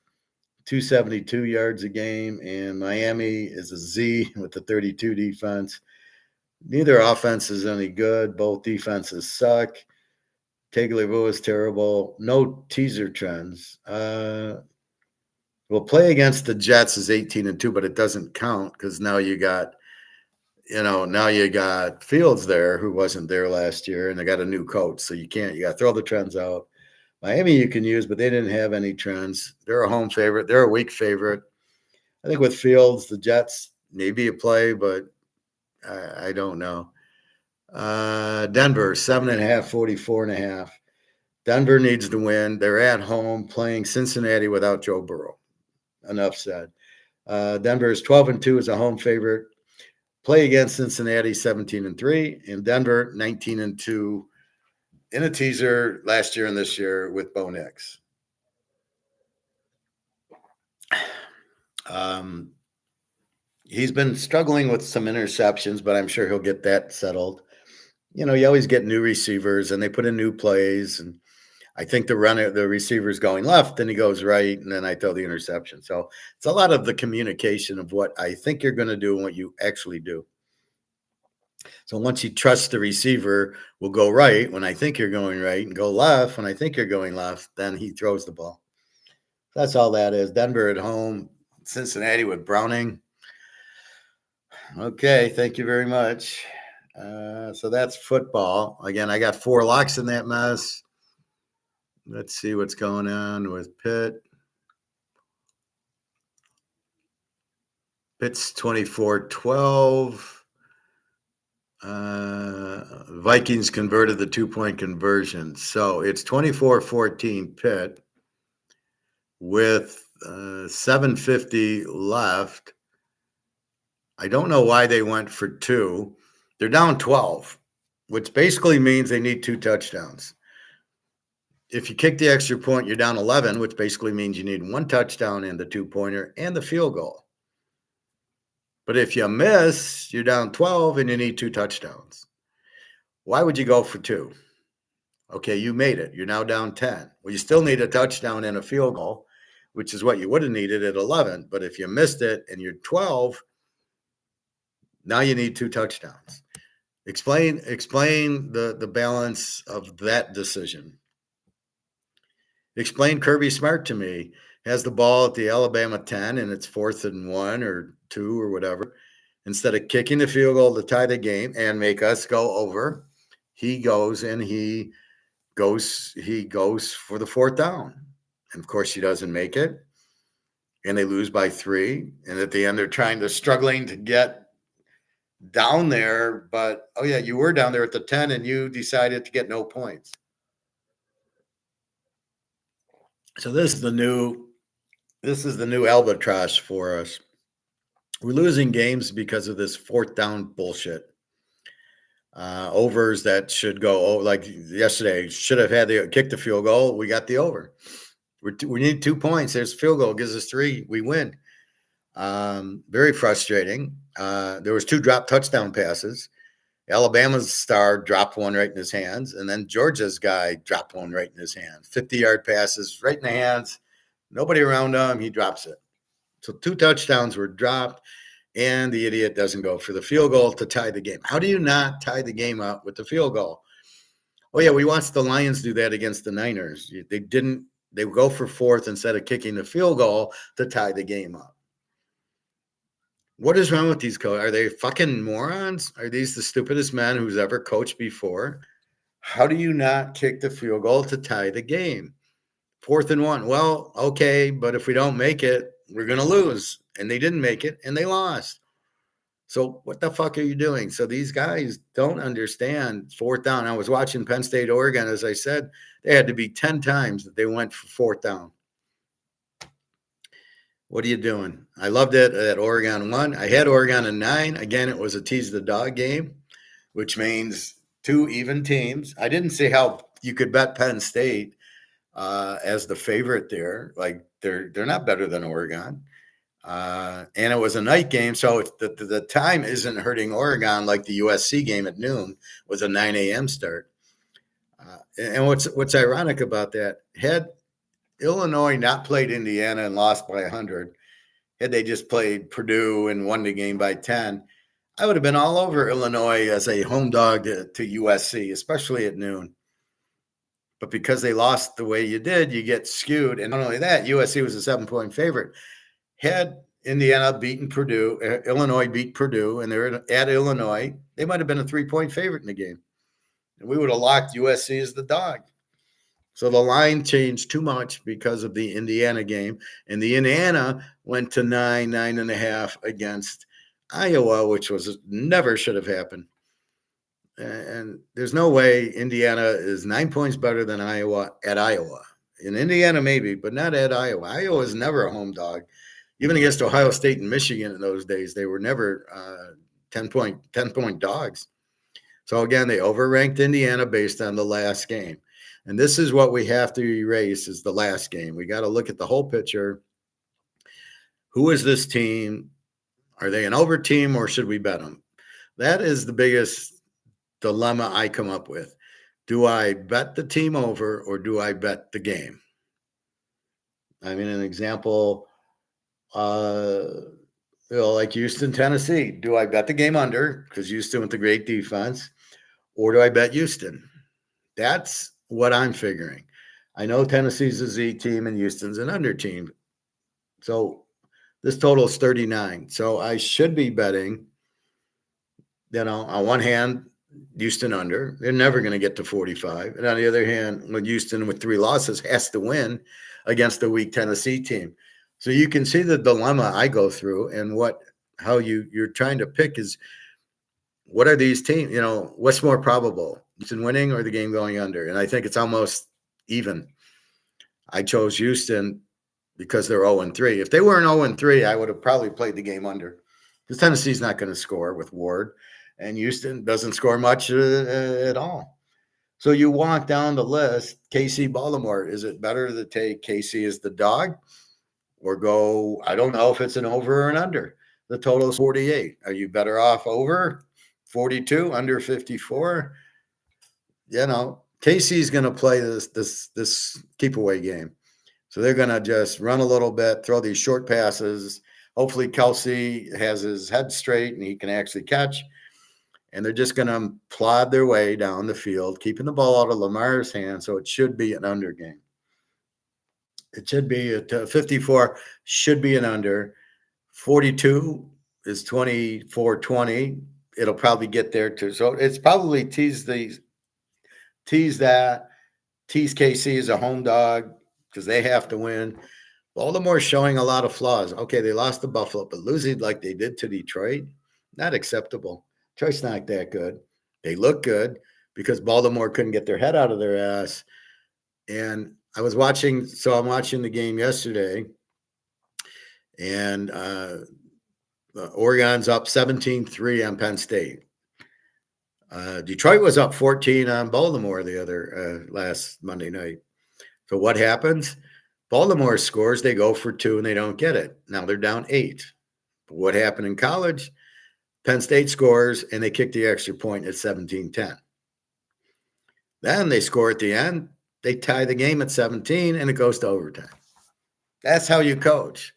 272 yards a game, and Miami is a Z with the 32 defense. Neither offense is any good. Both defenses suck. Tagliavua is terrible. No teaser trends. Well, play against the Jets is 18-2, but it doesn't count because now you got Fields there who wasn't there last year, and they got a new coach, so you got to throw the trends out. Miami you can use, but they didn't have any trends. They're a home favorite. They're a weak favorite. I think with Fields, the Jets maybe a play, but I don't know. Denver 7.5, 44.5. Denver needs to win. They're at home playing Cincinnati without Joe Burrow. Enough said. Denver is 12-2 as a home favorite. Play against Cincinnati 17-3, and Denver 19-2 in a teaser last year and this year with Bo Nix. He's been struggling with some interceptions, but I'm sure he'll get that settled. You always get new receivers, and they put in new plays, and I think the receiver's going left, and he goes right, and then I throw the interception. So it's a lot of the communication of what I think you're going to do and what you actually do. So once you trust the receiver will go right when I think you're going right and go left when I think you're going left, then he throws the ball. That's all that is. Denver at home, Cincinnati with Browning. Okay, thank you very much. So that's football. Again, I got 4 locks in that mess. Let's see what's going on with Pitt. Pitt's 24-12. Vikings converted the 2-point conversion. So it's 24-14 Pitt with 7:50 left. I don't know why they went for 2. They're down 12, which basically means they need 2 touchdowns. If you kick the extra point, you're down 11, which basically means you need 1 touchdown and the 2-pointer and the field goal. But if you miss, you're down 12 and you need 2 touchdowns. Why would you go for 2? Okay, you made it. You're now down 10. Well, you still need a touchdown and a field goal, which is what you would have needed at 11. But if you missed it and you're 12, now you need 2 touchdowns. Explain the balance of that decision. Explain Kirby Smart to me. Has the ball at the Alabama 10 and it's 4th and 1 or 2 or whatever. Instead of kicking the field goal to tie the game and make us go over, he goes for the 4th down. And of course he doesn't make it. And they lose by 3. And at the end they're struggling to get down there, but oh yeah, you were down there at the 10 and you decided to get no points. So this is the new albatross for us. We're losing games because of this 4th down bullshit. Overs that should go, like yesterday, should have had to kick the field goal. We got the over. We need 2 points. There's field goal, gives us 3. We win. Very frustrating. There was 2 drop touchdown passes. Alabama's star dropped one right in his hands, and then Georgia's guy dropped one right in his hands. 50-yard passes right in the hands. Nobody around him. He drops it. So 2 touchdowns were dropped, and the idiot doesn't go for the field goal to tie the game. How do you not tie the game up with the field goal? Oh, yeah, we watched the Lions do that against the Niners. They didn't. They would go for fourth instead of kicking the field goal to tie the game up. What is wrong with these coaches? Are they fucking morons? Are these the stupidest men who's ever coached before? How do you not kick the field goal to tie the game? 4th and 1. Well, okay, but if we don't make it, we're going to lose. And they didn't make it, and they lost. So what the fuck are you doing? So these guys don't understand 4th down. I was watching Penn State, Oregon. As I said, they had to be 10 times that they went for 4th down. What are you doing? I loved it at Oregon won. I had Oregon in 9. Again, it was a tease the dog game, which means 2 even teams. I didn't see how you could bet Penn State as the favorite there. Like they're not better than Oregon. And it was a night game, so the time isn't hurting Oregon like the USC game at noon was a 9 a.m. start. And what's ironic about that, had Illinois not played Indiana and lost by 100, had they just played Purdue and won the game by 10, I would have been all over Illinois as a home dog to USC, especially at noon. But because they lost the way you did, you get skewed. And not only that, USC was a 7-point favorite. Had Indiana beaten Purdue, Illinois beat Purdue, and they're at Illinois, they might have been a 3-point favorite in the game. And we would have locked USC as the dog. So the line changed too much because of the Indiana game. And the Indiana went to 9.5 against Iowa, which was never should have happened. And there's no way Indiana is 9 points better than Iowa at Iowa. In Indiana, maybe, but not at Iowa. Iowa was never a home dog. Even against Ohio State and Michigan in those days, they were never 10-point dogs. So again, they overranked Indiana based on the last game. And this is what we have to erase is the last game. We got to look at the whole picture. Who is this team? Are they an over team or should we bet them? That is the biggest dilemma I come up with. Do I bet the team over or do I bet the game? I mean, an example, like Houston, Tennessee. Do I bet the game under because Houston with the great defense, or do I bet Houston? That's what I'm figuring. I know Tennessee's a Z team and Houston's an under team. So this total is 39. So I should be betting, on one hand, Houston under. They're never going to get to 45. And on the other hand, when Houston with 3 losses has to win against a weak Tennessee team. So you can see the dilemma I go through and how you're trying to pick is what are these teams, what's more probable, Houston winning or the game going under? And I think it's almost even. I chose Houston because they're 0-3. If they weren't 0-3, I would have probably played the game under because Tennessee's not going to score with Ward and Houston doesn't score much at all. So you walk down the list, KC, Baltimore. Is it better to take KC as the dog or go, I don't know if it's an over or an under. The total is 48. Are you better off over 42, under 54? KC's going to play this keep away game. So they're going to just run a little bit, throw these short passes. Hopefully Kelsey has his head straight and he can actually catch. And they're just going to plod their way down the field, keeping the ball out of Lamar's hands. So it should be an under game. It should be at 54, should be an under. 42 is 24-20. It'll probably get there too. So it's probably tease KC as a home dog because they have to win. Baltimore showing a lot of flaws. Okay, they lost to Buffalo, but losing like they did to Detroit, not acceptable. Detroit's not that good. They look good because Baltimore couldn't get their head out of their ass. And I'm watching the game yesterday, and Oregon's up 17-3 on Penn State. Detroit was up 14 on Baltimore the other last Monday night. So what happens? Baltimore scores, they go for 2 and they don't get it. Now they're down 8. But what happened in college? Penn State scores and they kick the extra point at 17-10. Then they score at the end. They tie the game at 17 and it goes to overtime. That's how you coach.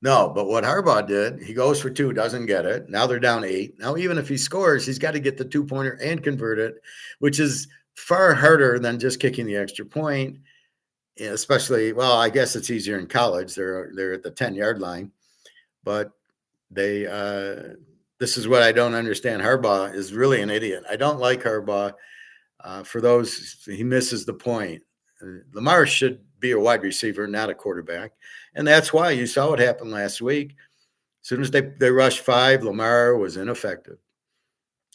No, but what Harbaugh did, he goes for two, doesn't get it. Now they're down 8. Now, even if he scores, he's got to get the 2-pointer and convert it, which is far harder than just kicking the extra point. Especially, well, I guess it's easier in college. They're at the 10-yard line, but they this is what I don't understand. Harbaugh is really an idiot. I don't like Harbaugh. For those, he misses the point. Lamar should be a wide receiver, not a quarterback. And that's why you saw what happened last week. As soon as they rushed 5, Lamar was ineffective.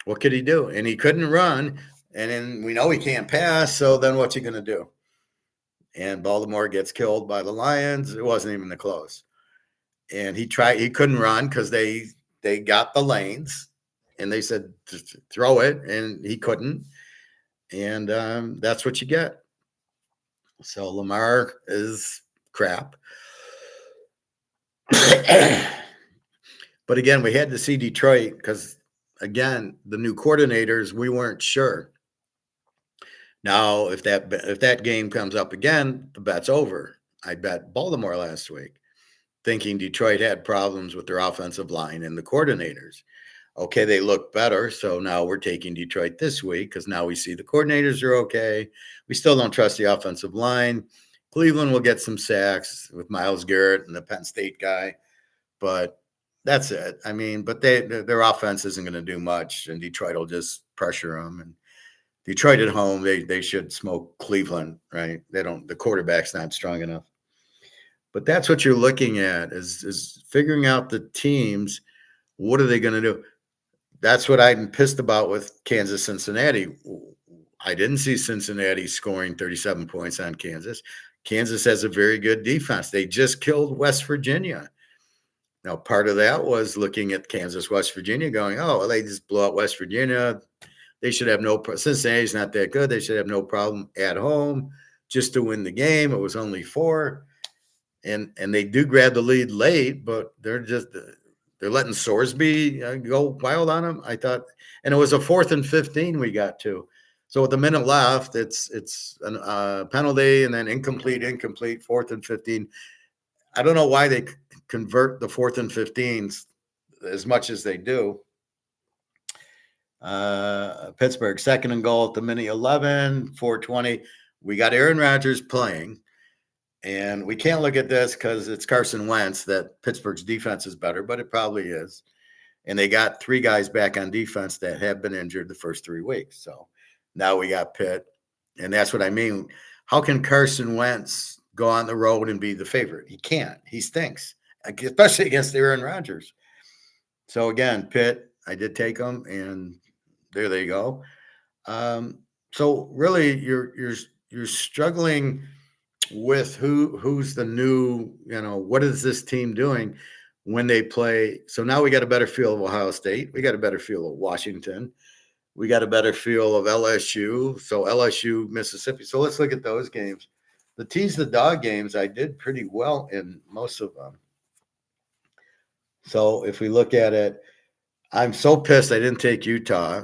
What could he do? And he couldn't run. And then we know he can't pass. So then what's he going to do? And Baltimore gets killed by the Lions. It wasn't even close. And he couldn't run because they got the lanes and they said throw it, and he couldn't. And that's what you get. So Lamar is crap. But again, we had to see Detroit because, again, the new coordinators, we weren't sure. Now, if that game comes up again, the bet's over. I bet Baltimore last week, thinking Detroit had problems with their offensive line and the coordinators. Okay, they look better, so now we're taking Detroit this week because now we see the coordinators are okay. We still don't trust the offensive line. Cleveland will get some sacks with Myles Garrett and the Penn State guy, but that's it. I mean, but their offense isn't going to do much, and Detroit will just pressure them. And Detroit at home, they should smoke Cleveland, right? The quarterback's not strong enough. But that's what you're looking at is figuring out the teams. What are they going to do? That's what I'm pissed about with Kansas, Cincinnati. I didn't see Cincinnati scoring 37 points on Kansas. Kansas has a very good defense. They just killed West Virginia. Now, part of that was looking at Kansas, West Virginia, going, oh, well, they just blew out West Virginia. They should have Cincinnati's not that good. They should have no problem at home just to win the game. It was only 4. And they do grab the lead late, but they're letting Sorsby go wild on them. I thought, and it was a 4th and 15 we got to. So with a minute left, it's a penalty and then incomplete, 4th and 15. I don't know why they convert the 4th and 15s as much as they do. Pittsburgh, 2nd and goal at the minute 11, 4:20. We got Aaron Rodgers playing. And we can't look at this because it's Carson Wentz that Pittsburgh's defense is better, but it probably is. And they got 3 guys back on defense that have been injured the first 3 weeks. So now we got Pitt. And that's what I mean. How can Carson Wentz go on the road and be the favorite? He can't. He stinks, especially against Aaron Rodgers. So again, Pitt, I did take them, and there they go. So really, you're struggling with who's the new, what is this team doing when they play? So now we got a better feel of Ohio State. We got a better feel of Washington. We got a better feel of LSU. So LSU, Mississippi. So let's look at those games. The tease the dog games, I did pretty well in most of them. So if we look at it, I'm so pissed I didn't take Utah.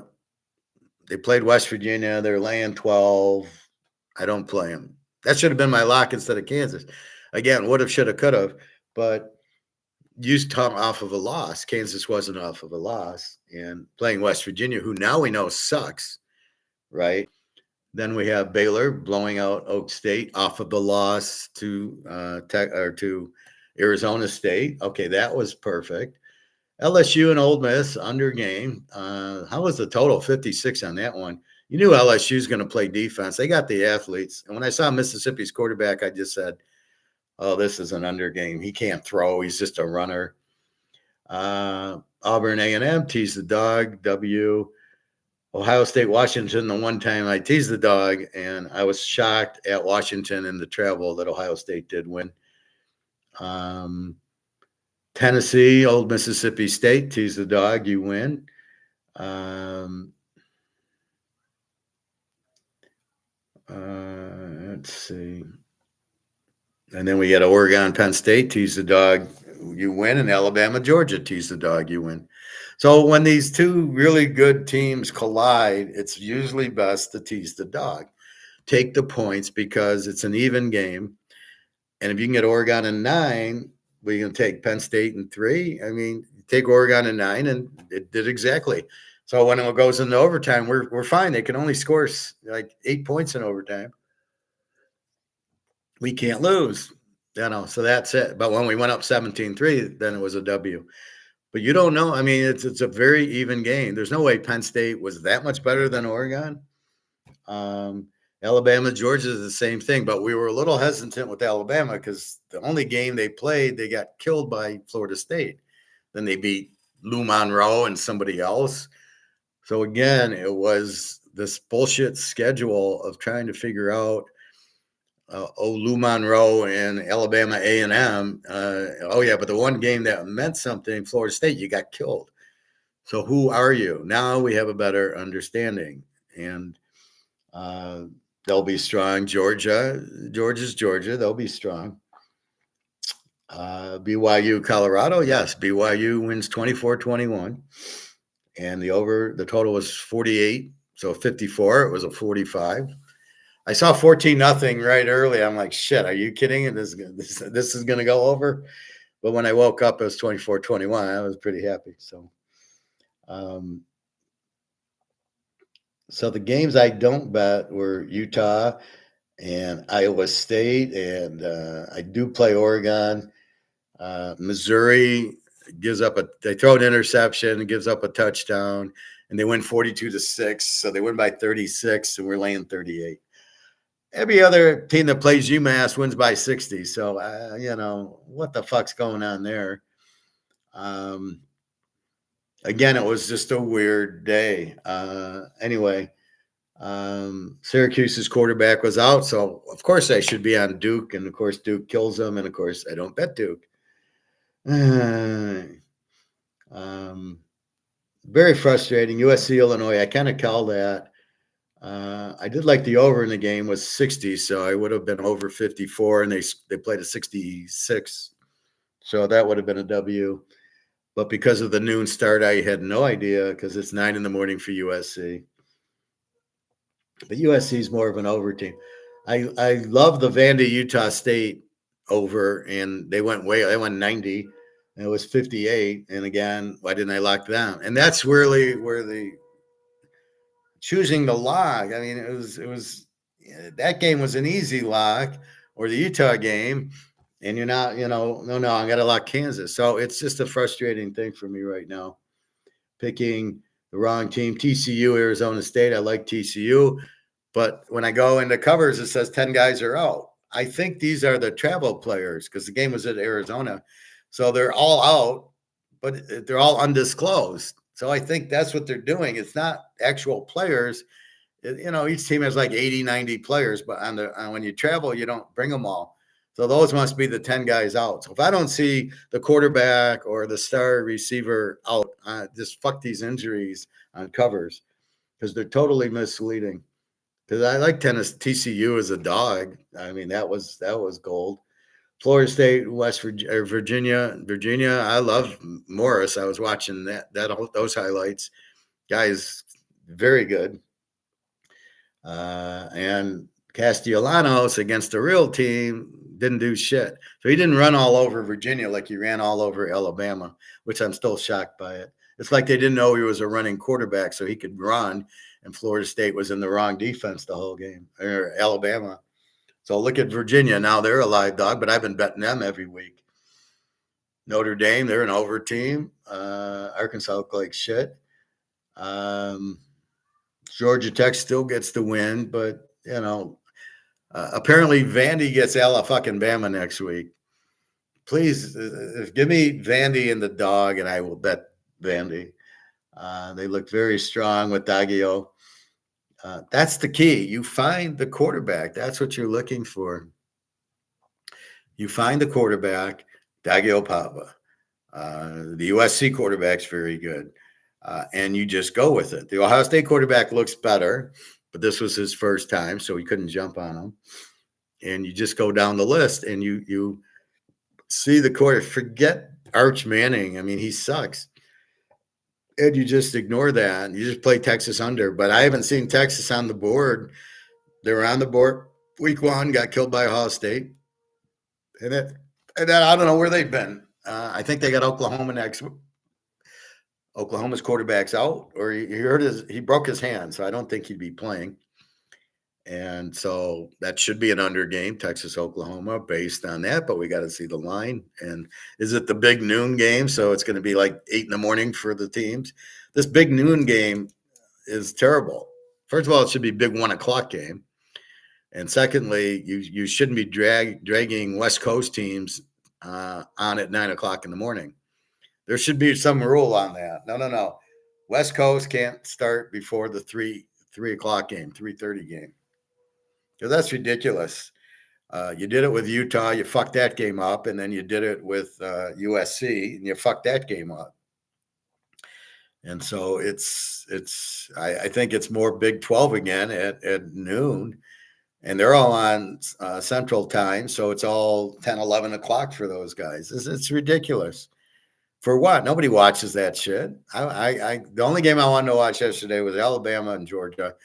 They played West Virginia. They're laying 12. I don't play them. That should have been my lock instead of Kansas. Again, would have, should have, could have, but Utah off of a loss. Kansas wasn't off of a loss. And playing West Virginia, who now we know sucks, right? Then we have Baylor blowing out Oak State off of the loss to to Arizona State. Okay, that was perfect. LSU and Ole Miss under game. How was the total? 56 on that one. You knew LSU is going to play defense. They got the athletes. And when I saw Mississippi's quarterback, I just said, oh, this is an under game. He can't throw. He's just a runner. Auburn A&M teased the dog. W. Ohio State, Washington, the one time I teased the dog, and I was shocked at Washington and the travel that Ohio State did win. Tennessee, Old Mississippi State, tease the dog, you win. Let's see. And then we got Oregon, Penn State, tease the dog, you win. And Alabama, Georgia, tease the dog, you win. So when these two really good teams collide, it's usually best to tease the dog. Take the points because it's an even game. And if you can get Oregon in 9, We're going to take Penn State in 3. I mean, take Oregon in 9, and it did exactly. So when it goes into overtime, we're fine. They can only score like 8 points in overtime. We can't lose, so that's it. But when we went up 17-3, then it was a W. But you don't know. I mean, it's a very even game. There's no way Penn State was that much better than Oregon. Alabama, Georgia is the same thing, but we were a little hesitant with Alabama because the only game they played, they got killed by Florida State. Then they beat Lou Monroe and somebody else. So again, it was this bullshit schedule of trying to figure out, Lou Monroe and Alabama A&M. But the one game that meant something, Florida State, you got killed. So who are you? Now we have a better understanding, and they'll be strong. Georgia's Georgia. They'll be strong. BYU, Colorado. Yes, BYU wins 24-21, and the total was 48. So 54. It was a 45. I saw 14-0 right early. I'm like, shit, are you kidding? This is going to go over. But when I woke up, it was 24-21. I was pretty happy. So, so the games I don't bet were Utah and Iowa State, and I do play Oregon. Missouri they throw an interception, gives up a touchdown, and they win 42-6. So they win by 36, and we're laying 38. Every other team that plays UMass wins by 60. So, what the fuck's going on there? Again, it was just a weird day. Anyway, Syracuse's quarterback was out. So, of course, I should be on Duke. And, of course, Duke kills them. And, of course, I don't bet Duke. Very frustrating. USC, Illinois, I kind of call that. I did like the over in the game was 60, so I would have been over 54, and they played a 66, so that would have been a W. But because of the noon start, I had no idea because it's 9 in the morning for USC. But USC is more of an over team. I love the Vandy Utah State over, and they went 90, and it was 58. And again, why didn't I lock them? And that's really where the choosing the lock. I mean, it was that game was an easy lock, or the Utah game, and you're not, no, I got to lock Kansas. So it's just a frustrating thing for me right now, picking the wrong team. TCU, Arizona State. I like TCU, but when I go into covers, it says 10 guys are out. I think these are the travel players because the game was at Arizona, so they're all out, but they're all undisclosed. So I think that's what they're doing. It's not actual players. Each team has like 80, 90 players, but when you travel, you don't bring them all. So those must be the 10 guys out. So if I don't see the quarterback or the star receiver out, just fuck these injuries on covers because they're totally misleading. Because I like TCU as a dog. I mean, that was gold. Florida State, Virginia. I love Morris. I was watching those highlights. Guy's very good. And Castellanos against a real team didn't do shit. So he didn't run all over Virginia like he ran all over Alabama, which I'm still shocked by it. It's like they didn't know he was a running quarterback so he could run, and Florida State was in the wrong defense the whole game, or Alabama. So look at Virginia. Now they're a live dog, but I've been betting them every week. Notre Dame, they're an over team. Arkansas look like shit. Georgia Tech still gets the win, but, apparently Vandy gets fucking Bama next week. Please give me Vandy and the dog, and I will bet Vandy. They look very strong with Daggio. That's the key. You find the quarterback. That's what you're looking for. You find the quarterback, Daggio Papa. The USC quarterback's very good. And you just go with it. The Ohio State quarterback looks better, but this was his first time, so he couldn't jump on him. And you just go down the list, and you see the quarter. Forget Arch Manning. I mean, he sucks. And you just ignore that. And you just play Texas under. But I haven't seen Texas on the board. They were on the board week 1, got killed by Ohio State. And And then I don't know where they've been. I think they got Oklahoma next. Oklahoma's quarterback's out, or he hurt he broke his hand, so I don't think he'd be playing. And so that should be an under game, Texas, Oklahoma, based on that. But we got to see the line. And is it the big noon game? So it's going to be like 8 in the morning for the teams. This big noon game is terrible. First of all, it should be big 1 o'clock game. And secondly, you shouldn't be dragging West Coast teams on at 9 o'clock in the morning. There should be some rule on that. No. West Coast can't start before the 3 o'clock game, 3:30 game. Because that's ridiculous. You did it with Utah, you fucked that game up, and then you did it with USC, and you fucked that game up. And so I think it's more Big 12 again at noon, and they're all on Central Time, so it's all 10, 11 o'clock for those guys. It's ridiculous. For what? Nobody watches that shit. The only game I wanted to watch yesterday was Alabama and Georgia,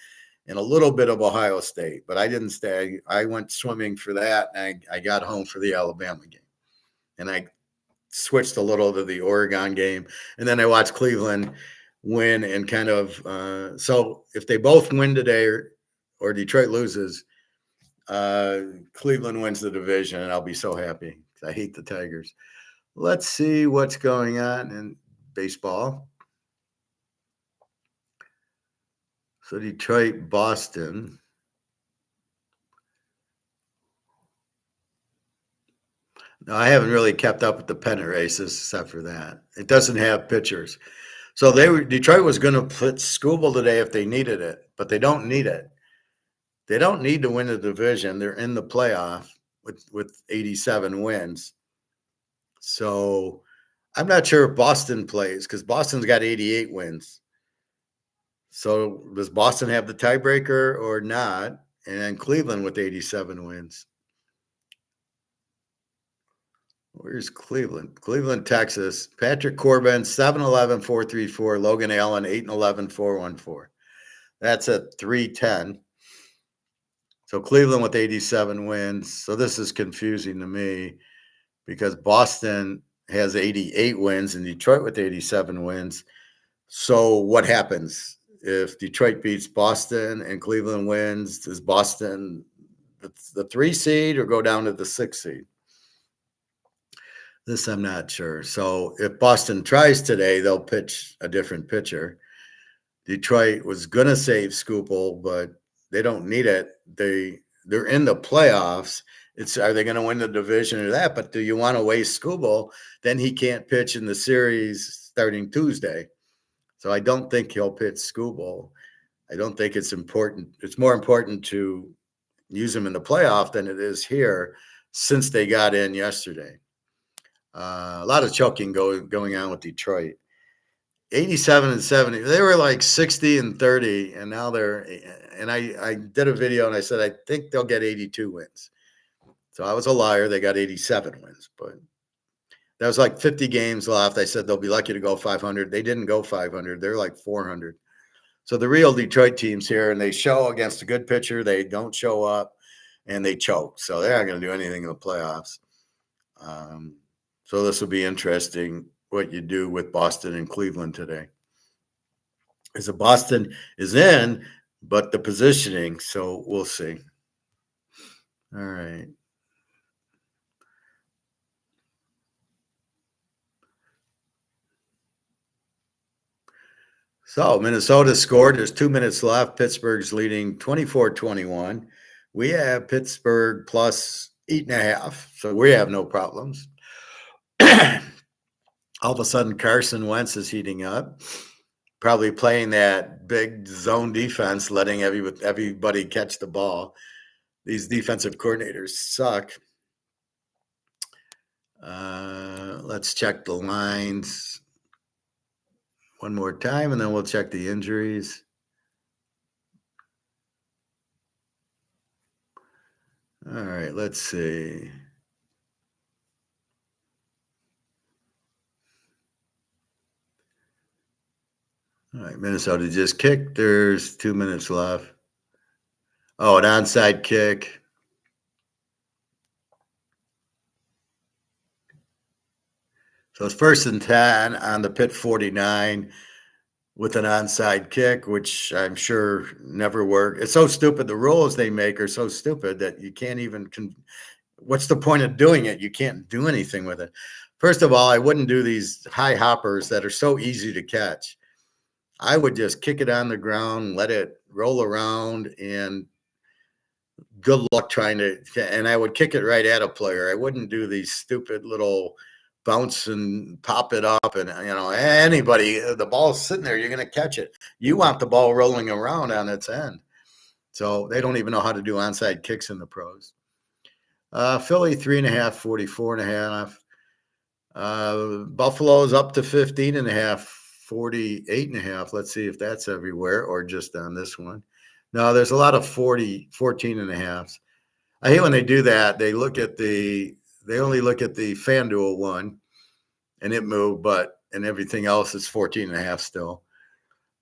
and a little bit of Ohio State, but I didn't stay. I went swimming for that, and I got home for the Alabama game. And I switched a little to the Oregon game, and then I watched Cleveland win and kind of so if they both win today or Detroit loses, Cleveland wins the division, and I'll be so happy because I hate the Tigers. Let's see what's going on in baseball. So Detroit, Boston. No, I haven't really kept up with the pennant races except for that. It doesn't have pitchers. So Detroit was going to put Skubal today if they needed it, but they don't need it. They don't need to win the division. They're in the playoff with 87 wins. So I'm not sure if Boston plays because Boston's got 88 wins. So does Boston have the tiebreaker or not? And then Cleveland with 87 wins. Where's Cleveland? Cleveland, Texas. Patrick Corbin, 7-11-434. Logan Allen, 8-11-414. That's at 310. So Cleveland with 87 wins. So this is confusing to me because Boston has 88 wins and Detroit with 87 wins. So what happens if Detroit beats Boston and Cleveland wins? Does Boston the 3 seed or go down to the 6 seed? This I'm not sure. So if Boston tries today, they'll pitch a different pitcher. Detroit was going to save Skubal, but they don't need it. They're in the playoffs. Are they going to win the division or that? But do you want to waste Skubal? Then he can't pitch in the series starting Tuesday. So I don't think he'll pitch Skubal. I don't think it's important. It's more important to use him in the playoff than it is here since they got in yesterday. A lot of choking going on with Detroit. 87 and 70. They were like 60 and 30, and now I did a video and I said, I think they'll get 82 wins. So I was a liar. They got 87 wins, but that was like 50 games left. I said they'll be lucky to go 500. They didn't go 500. They're like 400. So the real Detroit team's here, and they show against a good pitcher. They don't show up, and they choke. So they're not going to do anything in the playoffs. So this will be interesting what you do with Boston and Cleveland today. Because Boston is in, but the positioning, so we'll see. All right. So Minnesota scored. There's 2 minutes left. Pittsburgh's leading 24-21. We have Pittsburgh plus 8.5, so we have no problems. All of a sudden, Carson Wentz is heating up, probably playing that big zone defense, letting everybody catch the ball. These defensive coordinators suck. Let's check the lines one more time, and then we'll check the injuries. All right, let's see. All right, Minnesota just kicked. There's 2 minutes left. Oh, an onside kick. So it's 1st and 10 on the Pitt 49 with an onside kick, which I'm sure never worked. It's so stupid. The rules they make are so stupid that you can't even. What's the point of doing it? You can't do anything with it. First of all, I wouldn't do these high hoppers that are so easy to catch. I would just kick it on the ground, let it roll around, and good luck trying to. And I would kick it right at a player. I wouldn't do these stupid little bounce and pop it up. And, anybody, the ball's sitting there, you're going to catch it. You want the ball rolling around on its end. So they don't even know how to do onside kicks in the pros. Philly 3.5, 44.5. Buffalo's up to 15.5, 48.5. Let's see if that's everywhere or just on this one. No, there's a lot of 14.5s. I hate when they do that. They only look at the FanDuel one and it moved, and everything else is 14.5 still.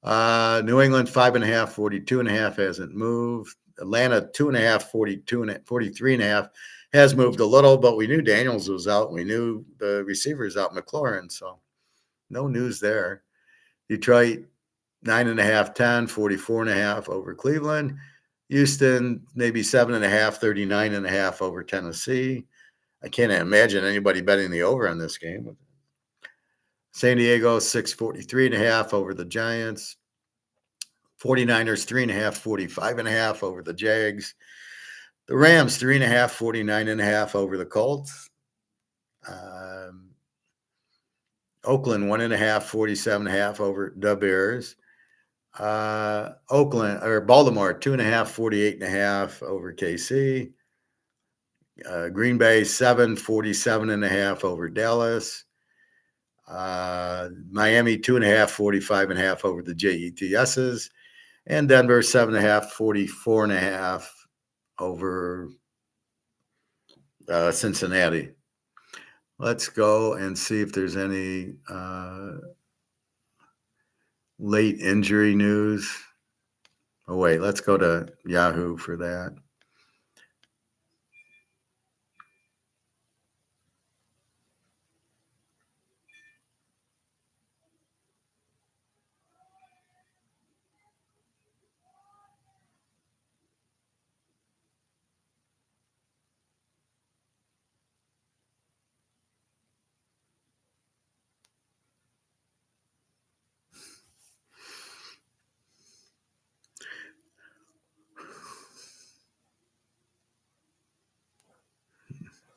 New England 5.5, 42.5 hasn't moved. Atlanta 2.5, 43.5 has moved a little, but we knew Daniels was out. We knew the receivers out, McLaurin, so no news there. Detroit 9.5, 10, 44.5 over Cleveland. Houston maybe 7.5, 39.5 over Tennessee. I can't imagine anybody betting the over on this game. San Diego 643.5 over the Giants. 49ers 3.5, 45.5 over the Jags. The Rams 3.5, 49.5 over the Colts. Oakland 1.5, 47.5 over the Bears. Baltimore 2.5, 48.5 over KC. Green Bay 7, 47.5 over Dallas. Miami 2.5, 45.5 over the Jets's. And Denver 7.5, 44.5 over Cincinnati. Let's go and see if there's any late injury news. Oh, wait, let's go to Yahoo for that.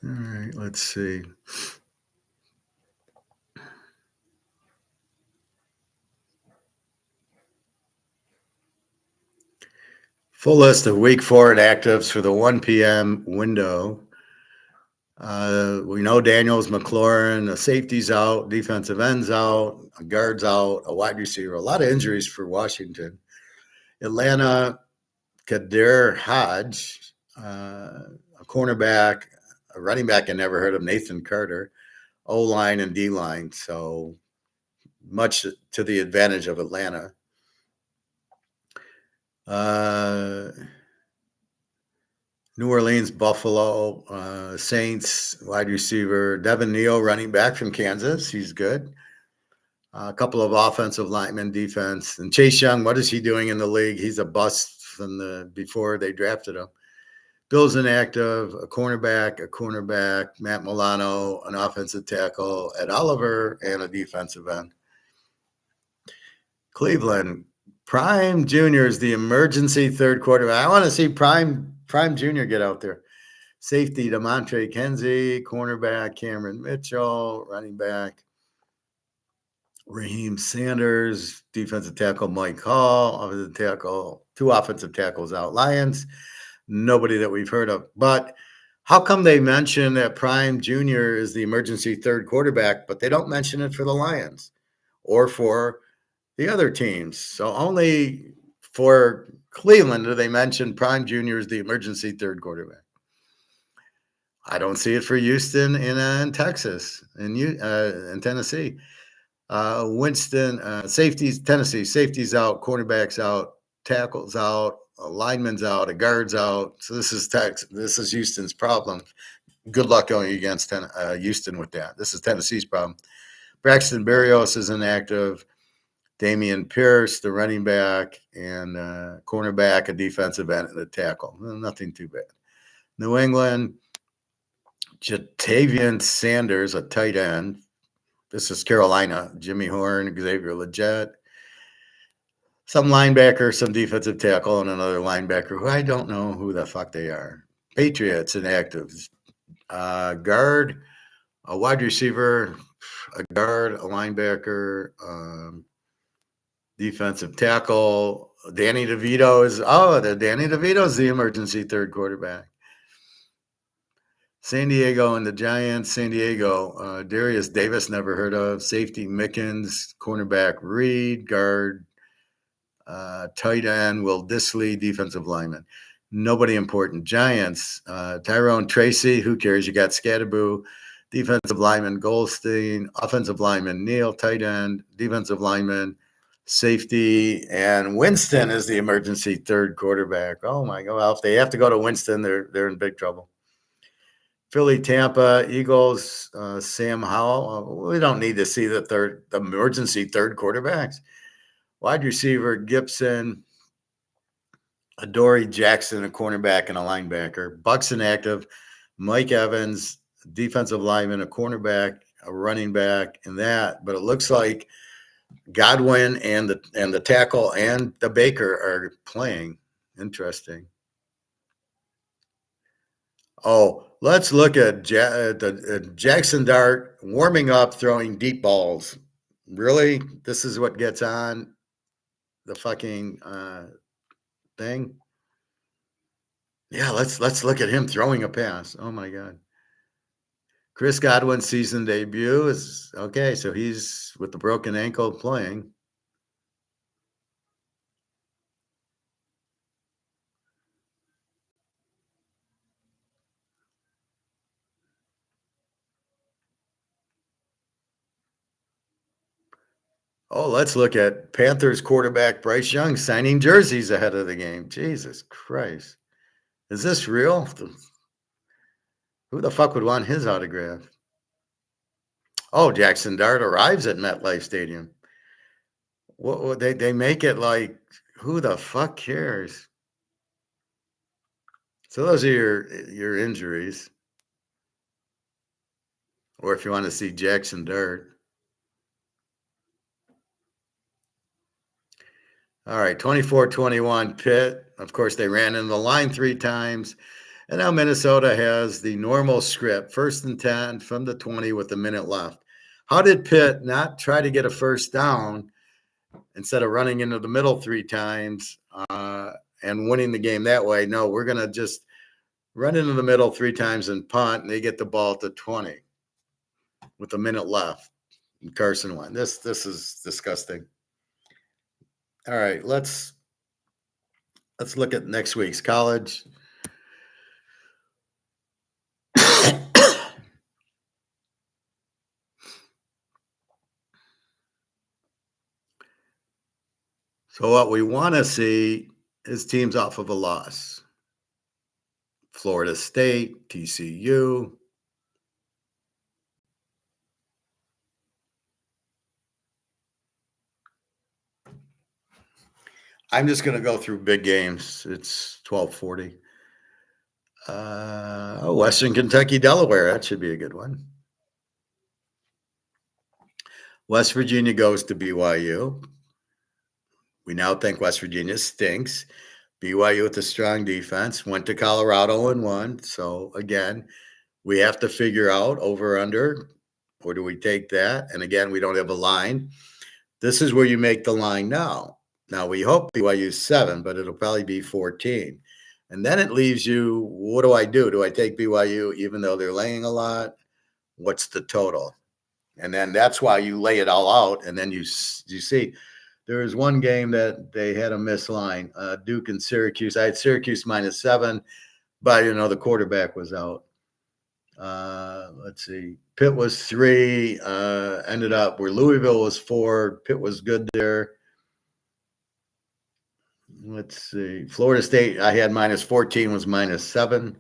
All right, let's see. Full list of week 4 inactives for the 1 p.m. window. We know Daniels, McLaurin, a safety's out, defensive end's out, a guard's out, a wide receiver. A lot of injuries for Washington. Atlanta, Kader Hodge, a cornerback, a running back I never heard of, Nathan Carter, O-line and D-line. So much to the advantage of Atlanta. New Orleans, Buffalo, Saints, wide receiver, Devin Neal, running back from Kansas. He's good. A couple of offensive linemen, defense. And Chase Young, what is he doing in the league? He's a bust from before they drafted him. Bills inactive, a cornerback, Matt Milano, an offensive tackle, Ed Oliver, and a defensive end. Cleveland, Prime Jr. is the emergency third quarterback. I want to see Prime Jr. get out there. Safety, DeMontre Kenzie, cornerback, Cameron Mitchell, running back, Raheem Sanders, defensive tackle, Mike Hall, offensive tackle, 2 offensive tackles out. Lions, nobody that we've heard of. But how come they mention that Prime Jr. is the emergency third quarterback, but they don't mention it for the Lions or for the other teams? So only for Cleveland do they mention Prime Jr. as the emergency third quarterback. I don't see it for Houston and Texas and Tennessee. Winston, safeties, Tennessee, safeties out, cornerbacks out, tackles out, a lineman's out, a guard's out. So this is Houston's problem. Good luck going against Houston with that. This is Tennessee's problem. Braxton Berrios is inactive. Damian Pierce, the running back, and cornerback, a defensive end, and a tackle. Nothing too bad. New England, Jatavian Sanders, a tight end. This is Carolina. Jimmy Horn, Xavier Legette. Some linebacker, some defensive tackle, and another linebacker who I don't know who the fuck they are. Patriots inactive. Guard, a wide receiver, a guard, a linebacker, defensive tackle. Danny DeVito is the emergency third quarterback. San Diego and the Giants. San Diego, Darius Davis, never heard of. Safety Mickens, cornerback Reed, guard, tight end Will Dissly, defensive lineman. Nobody important. Giants, Tyrone Tracy, who cares? You got Scatterboo, defensive lineman Goldstein, offensive lineman Neal, tight end, defensive lineman, safety, and Winston is the emergency third quarterback. Oh my God! Well, if they have to go to Winston, they're in big trouble. Philly, Tampa, Eagles, Sam Howell. We don't need to see the emergency third quarterbacks. Wide receiver Gibson, Adoree Jackson, a cornerback and a linebacker. Bucks inactive. Mike Evans, defensive lineman, a cornerback, a running back, and that. But it looks like Godwin and the tackle and the Baker are playing. Interesting. Oh, let's look at Jackson Dart warming up, throwing deep balls. Really? This is what gets on the fucking thing? Yeah, let's look at him throwing a pass. Oh my God. Chris Godwin's season debut is okay, so he's with the broken ankle playing. Oh, let's look at Panthers quarterback Bryce Young signing jerseys ahead of the game. Jesus Christ. Is this real? Who the fuck would want his autograph? Oh, Jackson Dart arrives at MetLife Stadium. What they make it like, who the fuck cares? So those are your injuries. Or if you want to see Jackson Dart. All right, 24-21 Pitt. Of course, they ran in the line 3 times. And now Minnesota has the normal script, 1st and 10 from the 20 with a minute left. How did Pitt not try to get a first down instead of running into the middle 3 times and winning the game that way? No, we're going to just run into the middle 3 times and punt, and they get the ball at the 20 with a minute left. And Carson won. This is disgusting. All right, let's look at next week's college. So what we want to see is teams off of a loss. Florida State, TCU. I'm just going to go through big games. It's 12:40. Western Kentucky, Delaware. That should be a good one. West Virginia goes to BYU. We now think West Virginia stinks. BYU with a strong defense. Went to Colorado and won. So, again, we have to figure out over under. Or do we take that? And, again, we don't have a line. This is where you make the line now. Now, we hope BYU's 7, but it'll probably be 14. And then it leaves you, what do I do? Do I take BYU even though they're laying a lot? What's the total? And then that's why you lay it all out. And then you see there was one game that they had a miss line, Duke and Syracuse. I had Syracuse -7, but, the quarterback was out. Let's see. Pitt was 3, ended up where Louisville was 4. Pitt was good there. Let's see. Florida State, I had -14, was -7.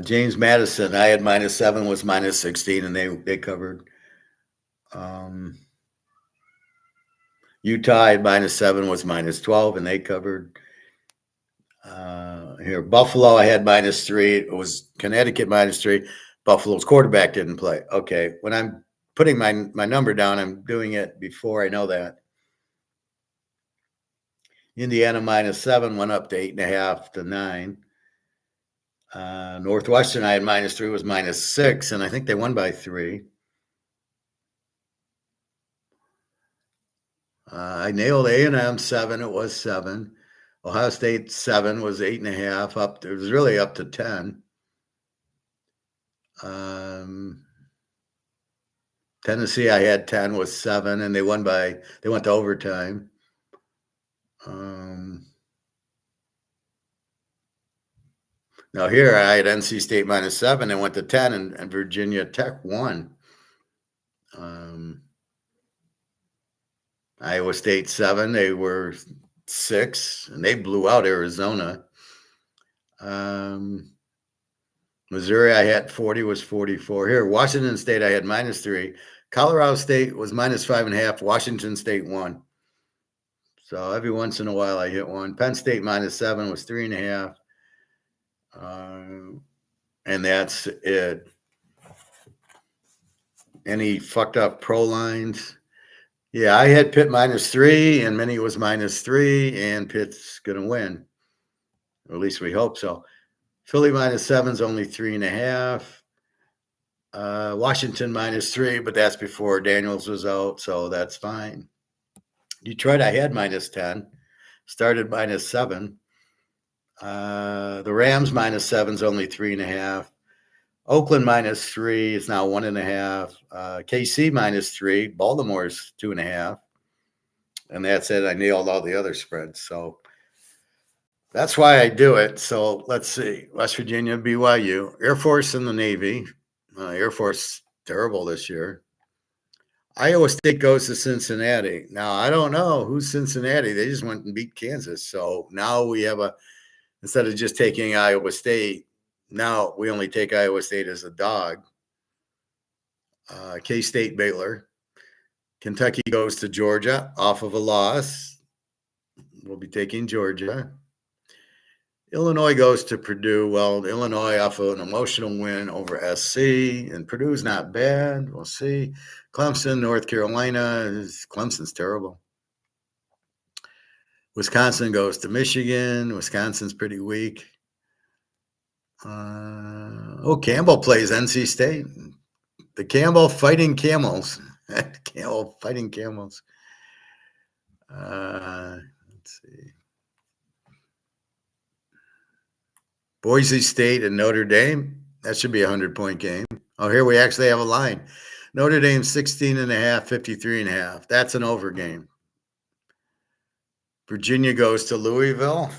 James Madison, I had -7, was -16, and they covered. Utah I had -7, was -12, and they covered. Here, Buffalo, I had -3. It was Connecticut -3. Buffalo's quarterback didn't play. Okay, when I'm putting my number down, I'm doing it before I know that. Indiana -7 went up to 8.5 to 9. Northwestern, I had -3, was -6, and I think they won by 3. I nailed A&M 7. It was 7. Ohio State 7 was 8.5. Up. It was really up to 10. Tennessee, I had 10, was 7, and they went to overtime. Now here I had NC State -7. They went to 10, and Virginia Tech won. Iowa State 7. They were 6, and they blew out Arizona. Missouri, I had 40, was 44. Here, Washington State, I had -3. Colorado State was -5.5. Washington State won. So every once in a while I hit one. Penn State -7 was 3.5. And that's it. Any fucked up pro lines? Yeah, I had Pitt -3, and Minnie was -3, and Pitt's gonna win. Or at least we hope so. Philly -7 is only 3.5. Washington -3, but that's before Daniels was out, so that's fine. Detroit, I had -10, started -7. The Rams -7 is only 3.5. Oakland -3 is now 1.5. KC -3. Baltimore's 2.5. And that's it. I nailed all the other spreads. So that's why I do it. So let's see. West Virginia, BYU, Air Force, and the Navy. Air Force, terrible this year. Iowa State goes to Cincinnati. Now, I don't know who's Cincinnati. They just went and beat Kansas. So now we have instead of just taking Iowa State, now we only take Iowa State as a dog. K-State, Baylor. Kentucky goes to Georgia off of a loss. We'll be taking Georgia. Illinois goes to Purdue. Well, Illinois off of an emotional win over SC, and Purdue's not bad. We'll see. Clemson, North Carolina. Clemson's terrible. Wisconsin goes to Michigan. Wisconsin's pretty weak. Campbell plays NC State. The Campbell Fighting Camels. Campbell Fighting Camels. Let's see. Boise State and Notre Dame. That should be a 100-point game. Oh, here we actually have a line. Notre Dame 16.5, 53.5. That's an over game. Virginia goes to Louisville.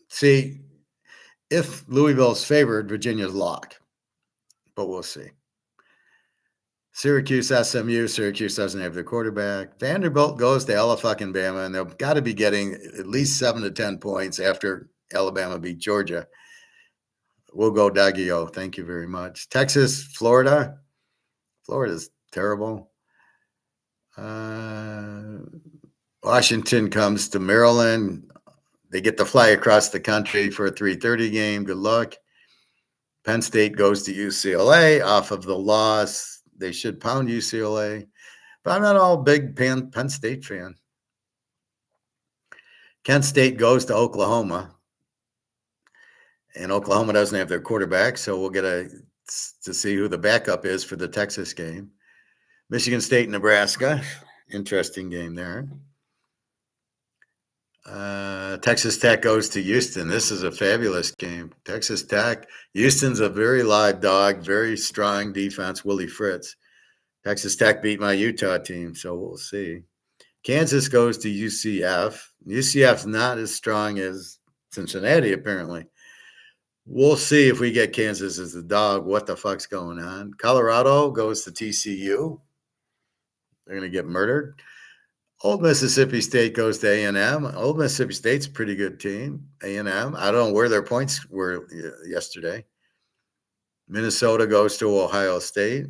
See, if Louisville's favored, Virginia's locked. But we'll see. Syracuse, SMU. Syracuse doesn't have their quarterback. Vanderbilt goes to Alabama, and they've got to be getting at least 7 to 10 points after Alabama beat Georgia. We'll go Doggio. Thank you very much. Texas, Florida. Florida's terrible. Washington comes to Maryland. They get to fly across the country for a 3:30 game. Good luck. Penn State goes to UCLA off of the loss. They should pound UCLA. But I'm not all big Penn State fan. Kent State goes to Oklahoma. And Oklahoma doesn't have their quarterback, so we'll get to see who the backup is for the Texas game. Michigan State, Nebraska. Interesting game there. Texas Tech goes to Houston. This is a fabulous game. Texas Tech. Houston's a very live dog, very strong defense, Willie Fritz. Texas Tech beat my Utah team, so we'll see. Kansas goes to UCF. UCF's not as strong as Cincinnati, apparently. We'll see if we get Kansas as the dog. What the fuck's going on? Colorado goes to TCU. They're going to get murdered. Old Mississippi State goes to A&M. Old Mississippi State's a pretty good team. A&M. I don't know where their points were yesterday. Minnesota goes to Ohio State.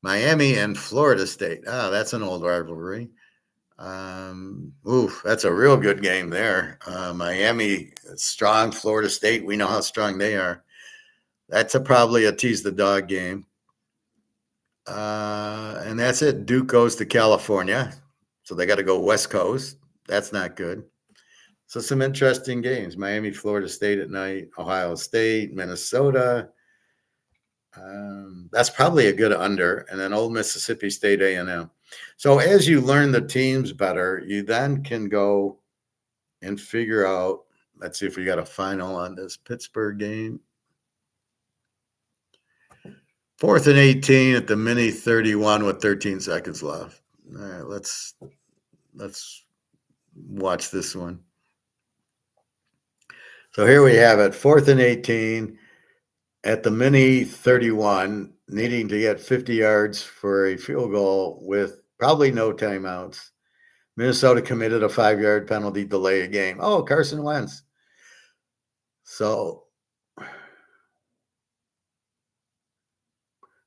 Miami and Florida State. Ah, that's an old rivalry. That's a real good game there. Miami, strong. Florida State, we know how strong they are. That's probably a tease the dog game. And that's it. Duke goes to California. So they got to go West Coast. That's not good. So some interesting games. Miami, Florida State at night, Ohio State, Minnesota. That's probably a good under. And then Old Mississippi State A&M. So as you learn the teams better, you then can go and figure out, let's see if we got a final on this Pittsburgh game. 4th and 18 at the mini 31 with 13 seconds left. All right, let's watch this one. So here we have it, 4th and 18 at the mini 31, needing to get 50 yards for a field goal with probably no timeouts. Minnesota committed a 5-yard penalty, delay a game. Oh, Carson Wentz. So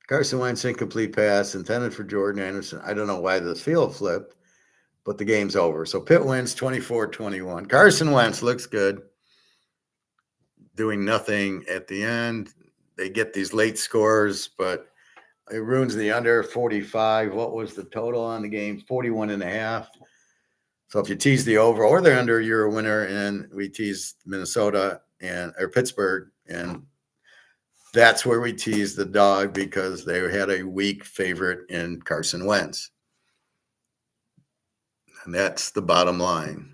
Carson Wentz incomplete pass intended for Jordan Anderson. I don't know why the field flipped, but the game's over. So Pitt wins 24-21. Carson Wentz looks good, doing nothing at the end. They get these late scores, but it ruins the under 45. What was the total on the game? 41.5. So if you tease the over or the under, you're a winner. And we tease Minnesota or Pittsburgh, and that's where we tease the dog because they had a weak favorite in Carson Wentz. And that's the bottom line.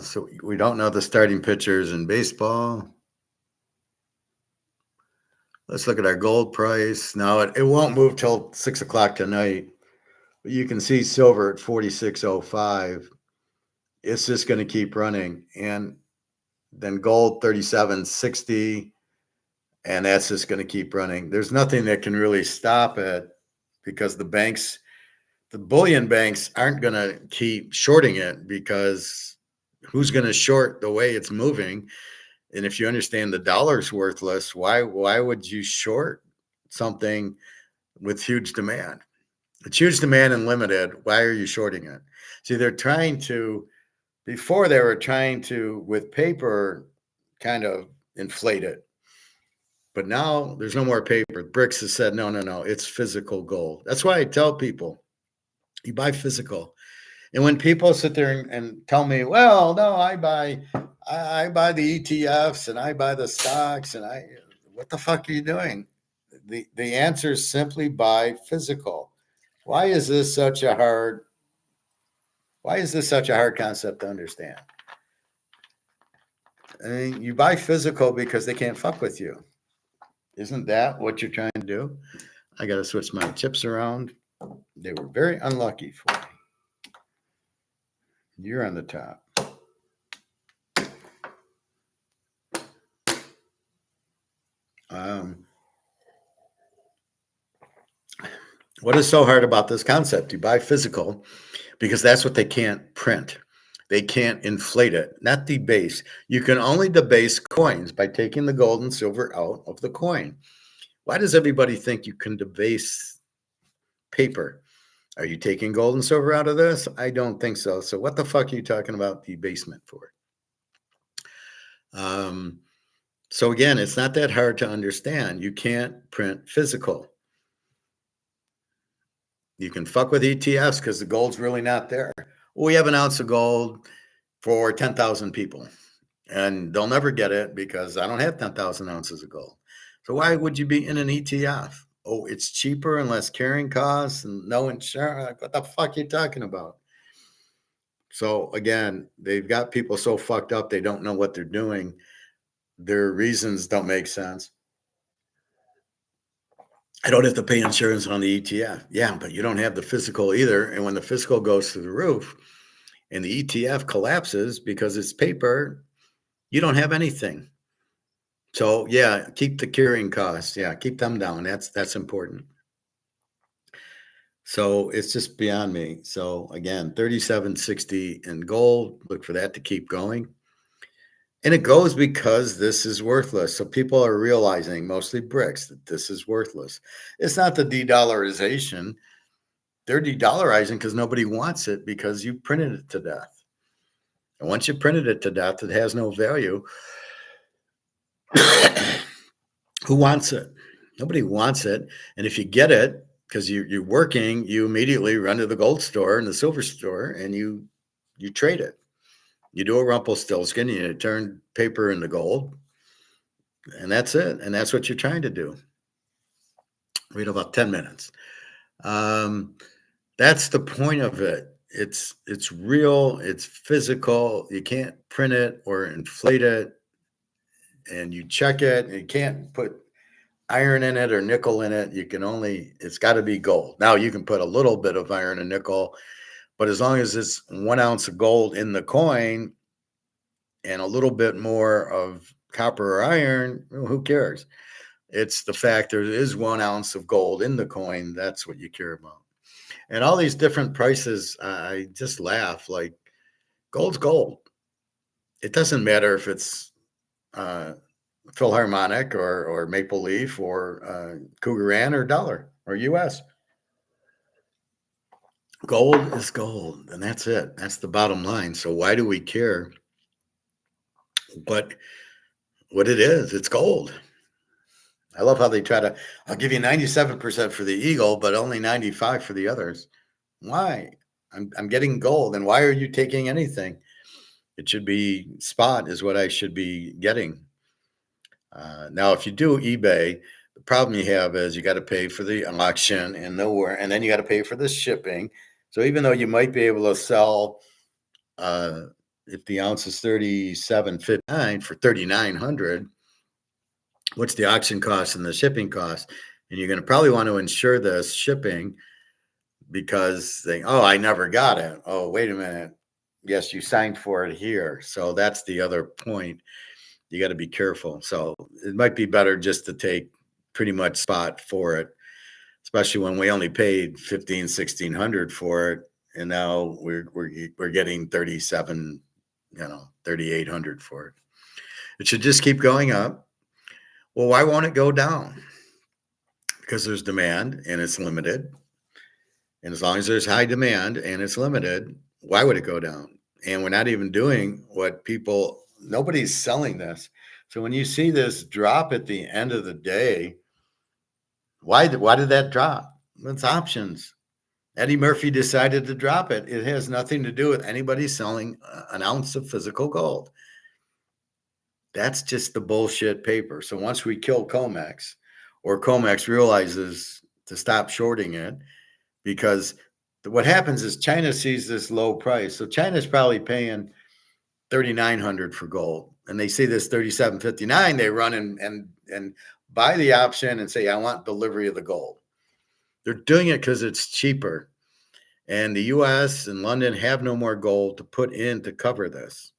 So we don't know the starting pitchers in baseball. Let's look at our gold price. Now, it won't move till 6 o'clock tonight. But you can see silver at 46.05. It's just going to keep running. And then gold 37.60. And that's just going to keep running. There's nothing that can really stop it because the bullion banks aren't going to keep shorting it because who's going to short the way it's moving? And if you understand the dollar's worthless, why would you short something with huge demand? It's huge demand and limited. Why are you shorting it? See, before they were trying to, with paper, kind of inflate it. But now there's no more paper. BRICS has said, no, it's physical gold. That's why I tell people, you buy physical. And when people sit there and tell me, well, no, I buy the ETFs and I buy the stocks and what the fuck are you doing? The answer is simply buy physical. Why is this such a hard concept to understand? I mean, you buy physical because they can't fuck with you. Isn't that what you're trying to do? I got to switch my chips around. They were very unlucky for me. You're on the top. What is so hard about this concept? You buy physical because that's what they can't print. They can't inflate it, not debase. You can only debase coins by taking the gold and silver out of the coin. Why does everybody think you can debase paper? Are you taking gold and silver out of this? I don't think so. So what the fuck are you talking about debasement for? So again, it's not that hard to understand. You can't print physical. You can fuck with ETFs because the gold's really not there. Well, we have an ounce of gold for 10,000 people, and they'll never get it because I don't have 10,000 ounces of gold. So why would you be in an ETF? Oh, it's cheaper and less carrying costs and no insurance. What the fuck are you talking about? So again, they've got people so fucked up they don't know what they're doing. Their reasons don't make sense. I don't have to pay insurance on the ETF. Yeah, but you don't have the physical either. And when the physical goes through the roof and the ETF collapses because it's paper, you don't have anything. So yeah, keep the carrying costs. Yeah, keep them down. That's important. So it's just beyond me. So again, 3760 in gold. Look for that to keep going. And it goes because this is worthless. So people are realizing, mostly bricks, that this is worthless. It's not the de-dollarization. They're de-dollarizing because nobody wants it because you printed it to death. And once you printed it to death, it has no value. Who wants it? Nobody wants it. And if you get it because you're working, you immediately run to the gold store and the silver store and you trade it. You do a Rumpelstiltskin, you turn paper into gold, and that's it. And that's what you're trying to do. Wait about 10 minutes. That's the point of it. It's real, it's physical. You can't print it or inflate it, and you check it. And you can't put iron in it or nickel in it. It's got to be gold. Now you can put a little bit of iron and nickel, but as long as it's 1 ounce of gold in the coin and a little bit more of copper or iron, well, who cares? It's the fact there is 1 ounce of gold in the coin. That's what you care about. And all these different prices, I just laugh. Like, gold's gold. It doesn't matter if it's Philharmonic or Maple Leaf or Cougaran or dollar or US. Gold is gold, and that's it. That's the bottom line. So why do we care what it is? It's gold. I love how they try to, I'll give you 97% for the eagle, but only 95 for the others. Why? I'm getting gold, and why are you taking anything? It should be spot is what I should be getting. Now, if you do eBay, the problem you have is you got to pay for the auction and nowhere, and then you got to pay for the shipping. So even though you might be able to sell, if the ounce is 37.59 for 3,900, what's the auction cost and the shipping cost? And you're going to probably want to insure this shipping because I never got it. Oh, wait a minute. Yes, you signed for it here. So that's the other point. You got to be careful. So it might be better just to take pretty much spot for it, especially when we only paid 1,600 for it. And now we're getting 3,800 for it. It should just keep going up. Well, why won't it go down? Because there's demand and it's limited. And as long as there's high demand and it's limited, why would it go down? And we're not even doing what nobody's selling this. So when you see this drop at the end of the day, why did that drop? It's options. Eddie Murphy decided to drop it. It has nothing to do with anybody selling an ounce of physical gold. That's just the bullshit paper. So once we kill COMEX, or COMEX realizes to stop shorting it, because what happens is China sees this low price. So China's probably paying 3,900 for gold, and they see this 37.59. They run and buy the option and say, I want delivery of the gold. They're doing it because it's cheaper. And the US and London have no more gold to put in to cover this.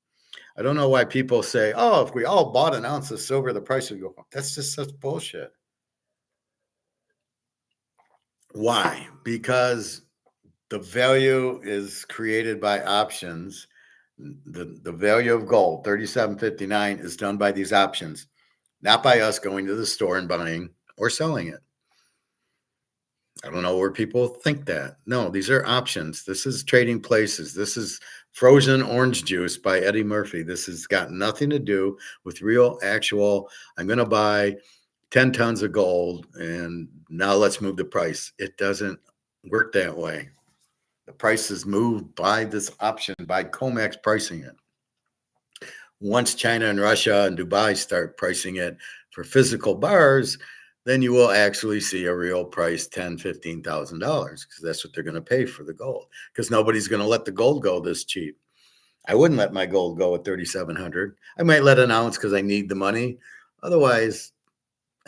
I don't know why people say, oh, if we all bought an ounce of silver, the price would go up. That's just such bullshit. Why? Because the value is created by options. The value of gold, 37.59, is done by these options, not by us going to the store and buying or selling it. I don't know where people think that. No, these are options. This is trading places. This is frozen orange juice by Eddie Murphy. This has got nothing to do with real, actual, I'm going to buy 10 tons of gold and now let's move the price. It doesn't work that way. The price is moved by this option, by COMEX pricing it. Once China and Russia and Dubai start pricing it for physical bars, then you will actually see a real price, $10,000, $15,000, because that's what they're going to pay for the gold. Because nobody's going to let the gold go this cheap. I wouldn't let my gold go at 3,700. I might let an ounce because I need the money. Otherwise,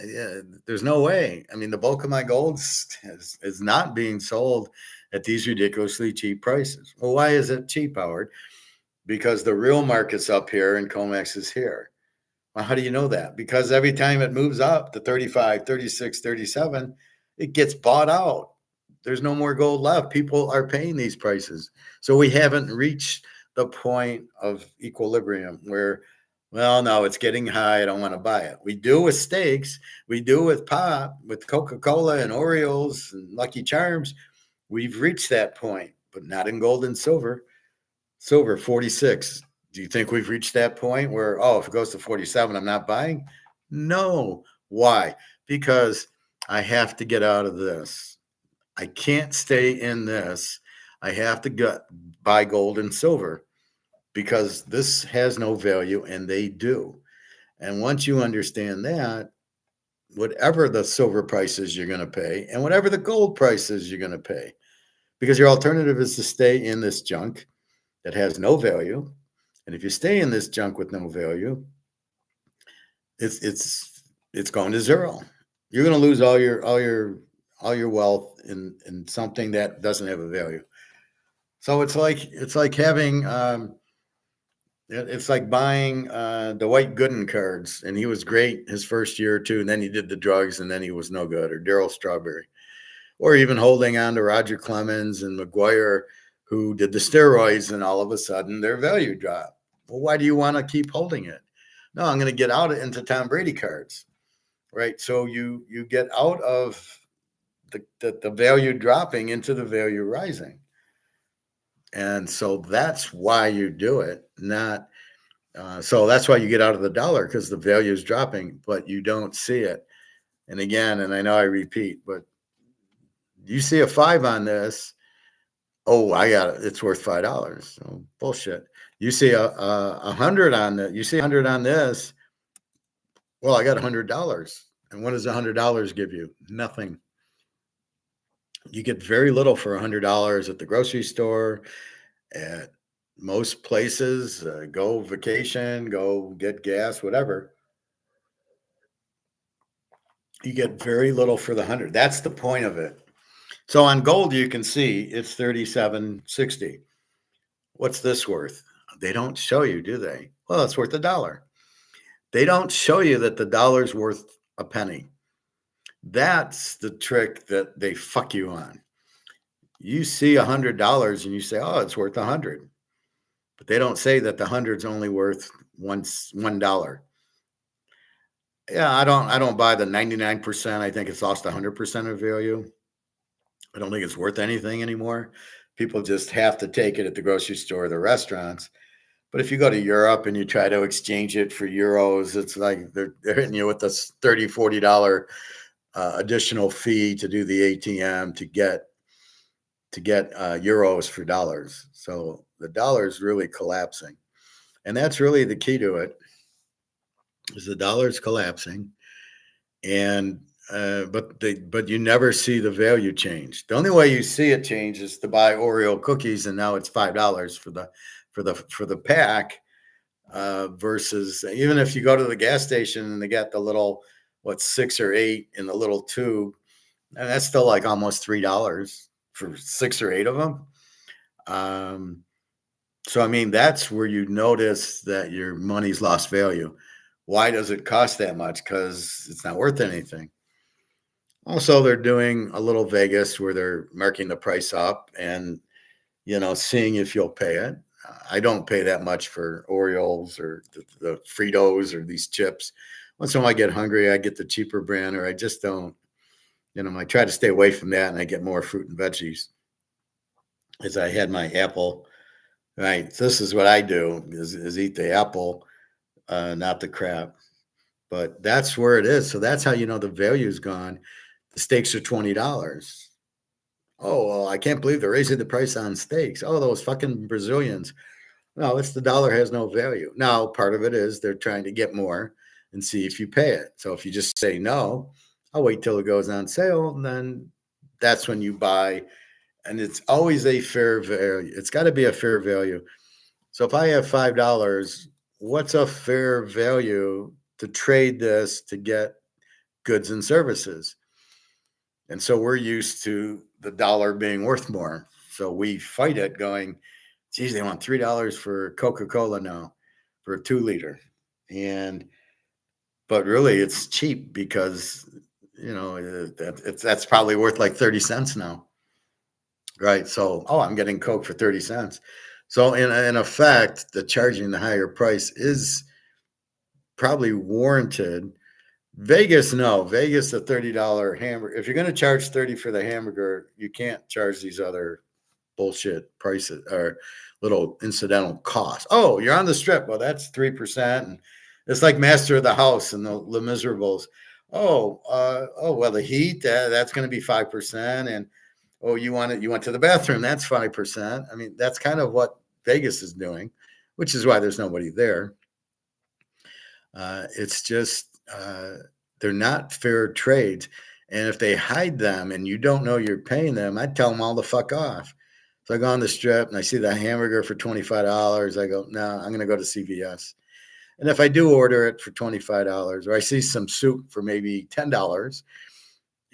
Yeah, there's no way. I mean, the bulk of my gold is not being sold at these ridiculously cheap prices. Well, why is it cheap, Howard? Because the real market's up here and COMEX is here. Well, how do you know that? Because every time it moves up to 35, 36, 37, it gets bought out. There's no more gold left. People are paying these prices. So we haven't reached the point of equilibrium where, well, no, it's getting high. I don't want to buy it. We do with steaks. We do with pop, with Coca-Cola and Oreos and Lucky Charms. We've reached that point, but not in gold and silver. Silver 46. Do you think we've reached that point where, oh, if it goes to 47, I'm not buying? No. Why? Because I have to get out of this. I can't stay in this. I have to buy gold and silver because this has no value and they do. And once you understand that, whatever the silver prices you're going to pay and whatever the gold prices you're going to pay, because your alternative is to stay in this junk that has no value. And if you stay in this junk with no value, it's going to zero. You're going to lose all your wealth in something that doesn't have a value. So it's like having it's like buying the White Gooden cards, and he was great his first year or two, and then he did the drugs, and then he was no good. Or Darryl Strawberry, or even holding on to Roger Clemens and McGuire, who did the steroids, and all of a sudden their value dropped. Well, why do you want to keep holding it? No, I'm going to get out into Tom Brady cards, right? So you get out of the value dropping into the value rising. And so that's why you do it, not so that's why you get out of the dollar because the value is dropping, but you don't see it. And again, and I know I repeat, but you see a 5 on this. Oh, I got it. It's worth $5. So bullshit. You see a 100 on that. You see 100 on this. Well, I got $100. And what does $100 give you? Nothing. You get very little for $100 at the grocery store, at most places. Go vacation, go get gas, whatever. You get very little for the 100. That's the point of it. So on gold, you can see it's 37.60. What's this worth? They don't show you, do they? Well, it's worth $1. They don't show you that the dollar's worth a penny. That's the trick that they fuck you on. You see $100 and you say, oh, it's worth 100. But they don't say that the 100's only worth $1. Yeah, I don't buy the 99%. I think it's lost 100% of value. I don't think it's worth anything anymore. People just have to take it at the grocery store or the restaurants. But if you go to Europe and you try to exchange it for euros, it's like they're hitting you with this $30, $40 additional fee to do the ATM to get euros for dollars. So the dollar is really collapsing, and that's really the key to it. Is the dollar is collapsing, and but you never see the value change. The only way you see it change is to buy Oreo cookies, and now it's $5 for the pack. Versus even if you go to the gas station and they got the little 6 or 8 in the little tube, and that's still like almost $3 for 6 or 8 of them. So I mean that's where you notice that your money's lost value. Why does it cost that much? Because it's not worth anything. Also, they're doing a little Vegas where they're marking the price up and seeing if you'll pay it. I don't pay that much for Oreos or the Fritos or these chips. Once in a while I get hungry, I get the cheaper brand, or I just don't, I try to stay away from that and I get more fruit and veggies. As I had my apple, right? This is what I do is eat the apple, not the crap. But that's where it is. So that's how the value's gone. The steaks are $20. Oh, well, I can't believe they're raising the price on steaks. Oh, those fucking Brazilians. No, it's the dollar has no value. Now, part of it is they're trying to get more and see if you pay it. So if you just say no, I'll wait till it goes on sale, and then that's when you buy. And it's always a fair value. It's got to be a fair value. So if I have $5, what's a fair value to trade this to get goods and services. And so we're used to the dollar being worth more. So we fight it going, geez, they want $3 for Coca-Cola now for a 2 liter. But really it's cheap because, that's probably worth like 30 cents now. Right. So, I'm getting Coke for 30 cents. So in effect, the charging the higher price is probably warranted. Vegas, no. Vegas, the $30 hamburger. If you're going to charge 30 for the hamburger, you can't charge these other bullshit prices or little incidental costs. Oh, you're on the strip. Well, that's 3%. And it's like Master of the House and the Miserables. Well, the heat, that's going to be 5%. And you went to the bathroom, that's 5%. I mean, that's kind of what Vegas is doing, which is why there's nobody there. It's just they're not fair trades. And if they hide them and you don't know you're paying them, I'd tell them all the fuck off. So I go on the strip and I see the hamburger for $25. I go, no, I'm going to go to CVS. And if I do order it for $25, or I see some soup for maybe $10,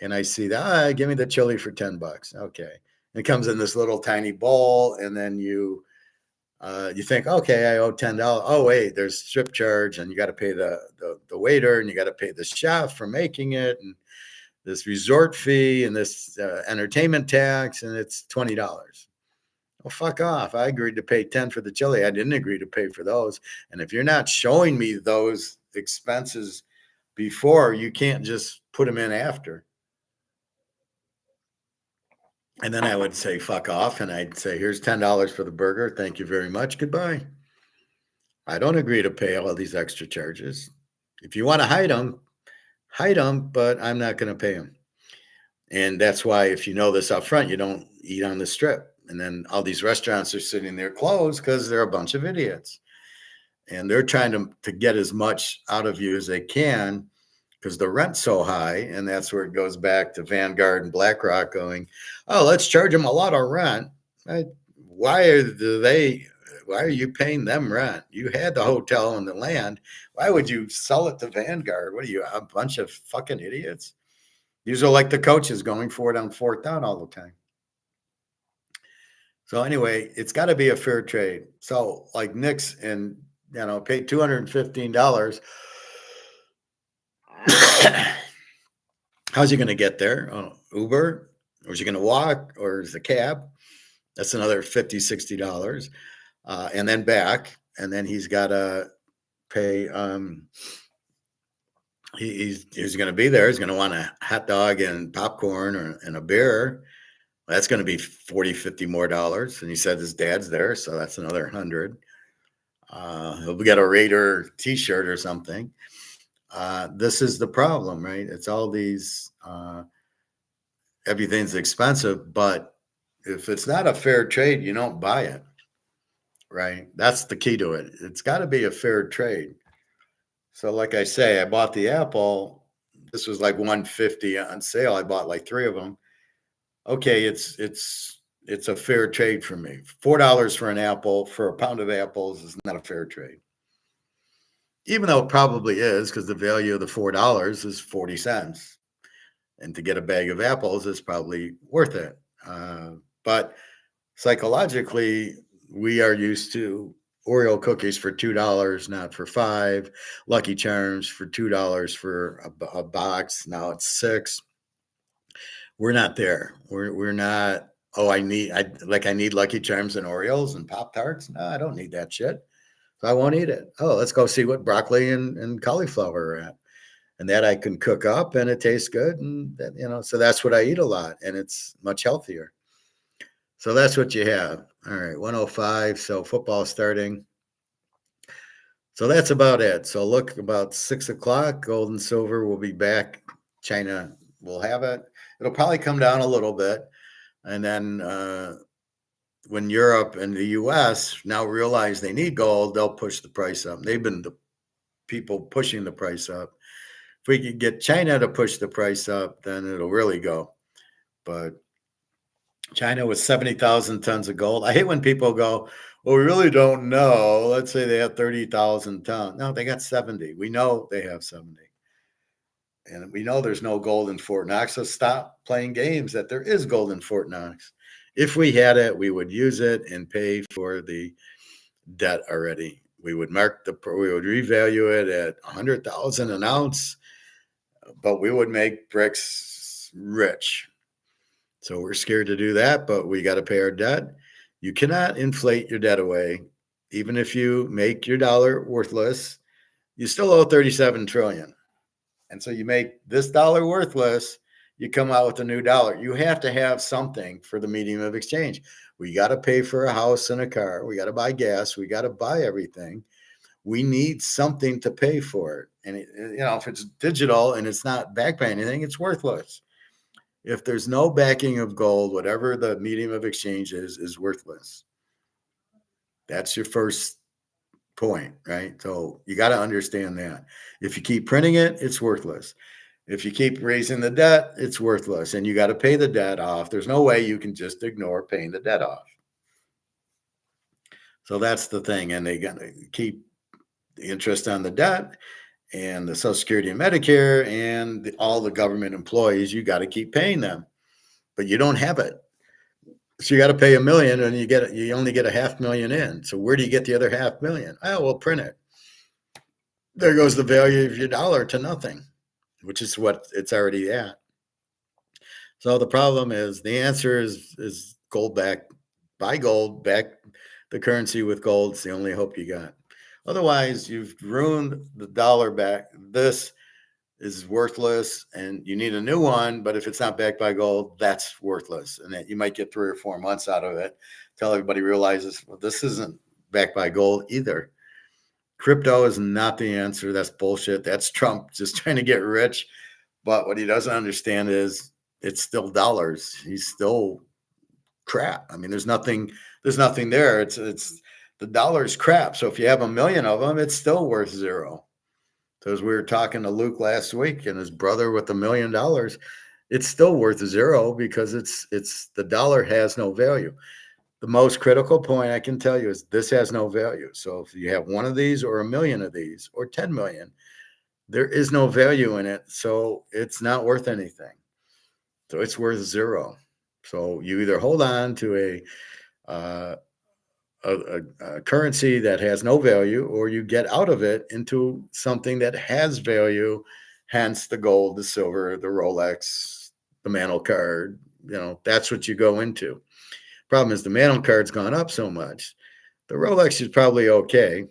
and I see that, give me the chili for $10. Okay. It comes in this little tiny bowl, and then you think, okay, I owe $10. Oh, wait, there's strip charge, and you got to pay the waiter, and you got to pay the chef for making it, and this resort fee, and this entertainment tax, and it's $20. Well, fuck off. I agreed to pay 10 for the chili. I didn't agree to pay for those. And if you're not showing me those expenses before, you can't just put them in after. And then I would say, fuck off. And I'd say, here's $10 for the burger. Thank you very much. Goodbye. I don't agree to pay all these extra charges. If you want to hide them, but I'm not going to pay them. And that's why, if you know this up front, you don't eat on the strip. And then all these restaurants are sitting there closed because they're a bunch of idiots. And they're trying to get as much out of you as they can because the rent's so high. And that's where it goes back to Vanguard and BlackRock going, oh, let's charge them a lot of rent. Why are you paying them rent? You had the hotel and the land. Why would you sell it to Vanguard? What are you, a bunch of fucking idiots? These are like the coaches going for it on 4th down all the time. So anyway, it's got to be a fair trade. So like Nick's and, paid $215. How's he going to get there? Uber? Or is he going to walk? Or is the cab? That's another $50, $60. And then back. And then he's got to pay. He's going to be there. He's going to want a hot dog and popcorn and a beer. That's going to be $40, $50 more. And he said his dad's there. So that's another $100. He'll get a Raider t-shirt or something. This is the problem, right? It's all these, everything's expensive, but if it's not a fair trade, you don't buy it, right? That's the key to it. It's got to be a fair trade. So like I say, I bought the Apple. This was like $150 on sale. I bought like 3 of them. Okay, it's a fair trade for me. $4 for an apple, for a pound of apples, is not a fair trade. Even though it probably is, because the value of the $4 is 40 cents. And to get a bag of apples is probably worth it. But psychologically, we are used to Oreo cookies for $2, not for $5. Lucky Charms for $2 for a box. Now it's $6. We're not there. We're not. Oh, I need Lucky Charms and Oreos and Pop-Tarts. No, I don't need that shit. So I won't eat it. Oh, let's go see what broccoli and cauliflower are at. And that I can cook up and it tastes good. And that, so that's what I eat a lot, and it's much healthier. So that's what you have. All right, 105. So football starting. So that's about it. So look, about 6 o'clock, gold and silver will be back. China will have it. It'll probably come down a little bit. And then when Europe and the US now realize they need gold, they'll push the price up. They've been the people pushing the price up. If we could get China to push the price up, then it'll really go. But China with 70,000 tons of gold. I hate when people go, well, we really don't know. Let's say they have 30,000 tons. No, they got 70. We know they have 70. And we know there's no gold in Fort Knox, so stop playing games that there is gold in Fort Knox. If we had it, we would use it and pay for the debt already. We would revalue it at 100,000 an ounce, but we would make bricks rich. So we're scared to do that, but we got to pay our debt. You cannot inflate your debt away. Even if you make your dollar worthless, you still owe 37 trillion. And so you make this dollar worthless, you come out with a new dollar. You have to have something for the medium of exchange. We got to pay for a house and a car. We got to buy gas. We got to buy everything. We need something to pay for it. And if it's digital and it's not backed by anything, it's worthless. If there's no backing of gold, whatever the medium of exchange is worthless. That's your first point, right? So you got to understand that. If you keep printing it, it's worthless. If you keep raising the debt, it's worthless. And you got to pay the debt off. There's no way you can just ignore paying the debt off. So that's the thing. And they got to keep the interest on the debt and the Social Security and Medicare and all the government employees. You got to keep paying them, but you don't have it. So you got to pay $1 million and you only get $500,000 in. So where do you get the other $500,000? Oh, we'll print it. There goes the value of your dollar to nothing, which is what it's already at. So the problem is, the answer is gold back. Buy gold, back the currency with gold. It's the only hope you got. Otherwise, you've ruined the dollar back. This is worthless and you need a new one, but if it's not backed by gold, that's worthless. And that you might get 3 or 4 months out of it till everybody realizes, well, this isn't backed by gold either. Crypto is not the answer. That's bullshit. That's Trump just trying to get rich. But what he doesn't understand is it's still dollars. He's still crap. I mean, there's nothing there. It's the dollar's crap. So if you have 1 million of them, it's still worth zero. So as we were talking to Luke last week and his brother with $1 million, it's still worth zero because it's the dollar has no value. The most critical point I can tell you is this has no value. So if you have one of these or 1 million of these or 10 million, there is no value in it. So it's not worth anything. So it's worth zero. So you either hold on to a currency that has no value, or you get out of it into something that has value, hence the gold, the silver, the Rolex, the Mantle card. That's what you go into. Problem is the Mantle card's gone up so much. The Rolex is probably okay,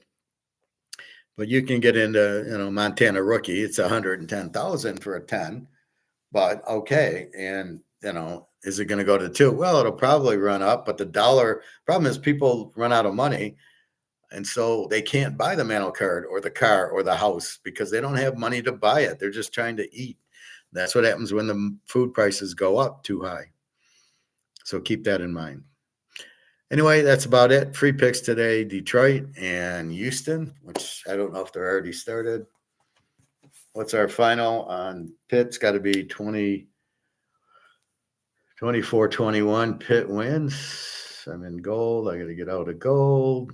but you can get into Montana Rookie. It's 110,000 for a 10, but okay. And is it going to go to 2? Well, it'll probably run up, but the dollar problem is people run out of money. And so they can't buy the Mantle card or the car or the house because they don't have money to buy it. They're just trying to eat. That's what happens when the food prices go up too high. So keep that in mind. Anyway, that's about it. Free picks today, Detroit and Houston, which I don't know if they're already started. What's our final on Pitt's? Got to be 24-21. Pitt wins. I'm in gold. I got to get out of gold.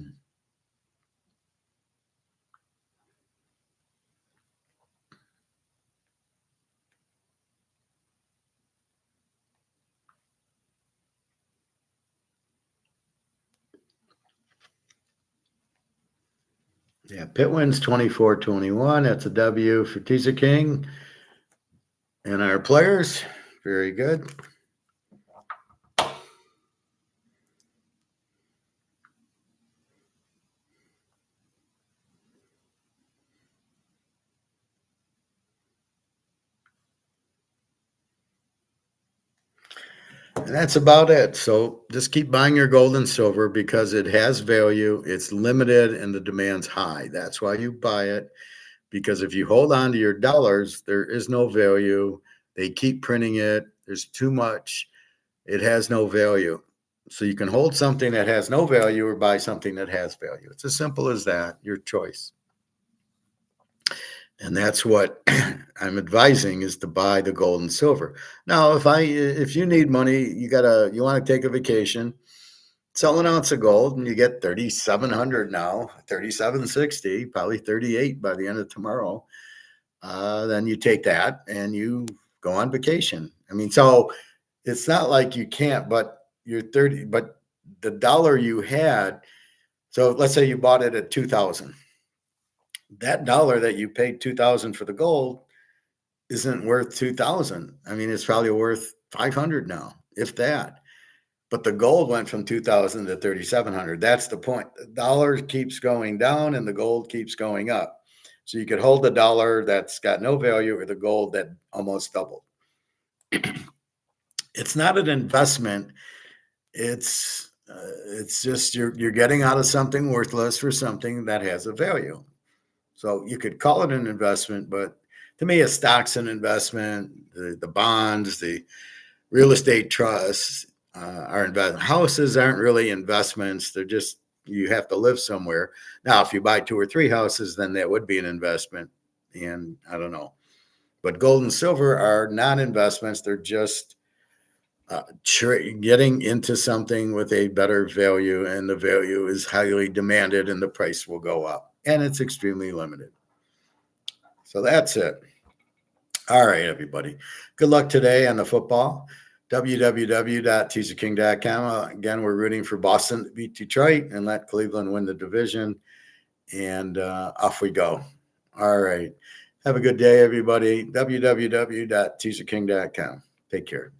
Yeah, Pitt wins 24-21. That's a W for Teaserking. And our players, very good. And that's about it. So just keep buying your gold and silver because it has value. It's limited and the demand's high. That's why you buy it. Because if you hold on to your dollars, there is no value. They keep printing it. There's too much. It has no value. So you can hold something that has no value or buy something that has value. It's as simple as that, your choice. And that's what I'm advising, is to buy the gold and silver. Now, if you need money, you want to take a vacation, sell an ounce of gold and you get 3,700 now, 3,760, probably 38 by the end of tomorrow. then you take that and you go on vacation. I mean, so it's not like you can't, but you're 30, but the dollar you had, so let's say you bought it at 2000. That dollar that you paid 2000 for the gold isn't worth 2000. I mean, it's probably worth 500 now, if that. But the gold went from 2000 to 3700. That's the point. The dollar keeps going down and the gold keeps going up. So you could hold the dollar that's got no value or the gold that almost doubled. It's not an investment. It's just you're getting out of something worthless for something that has a value. So you could call it an investment, but to me, a stock's an investment. The bonds, the real estate trusts are investment. Houses aren't really investments. They're just you have to live somewhere. Now, if you buy 2 or 3 houses, then that would be an investment. And I don't know, but gold and silver are not investments. They're just getting into something with a better value, and the value is highly demanded, and the price will go up, and it's extremely limited. So that's it. All right, everybody. Good luck today on the football. www.teaserking.com. Again, we're rooting for Boston to beat Detroit and let Cleveland win the division. And off we go. All right. Have a good day, everybody. www.teaserking.com. Take care.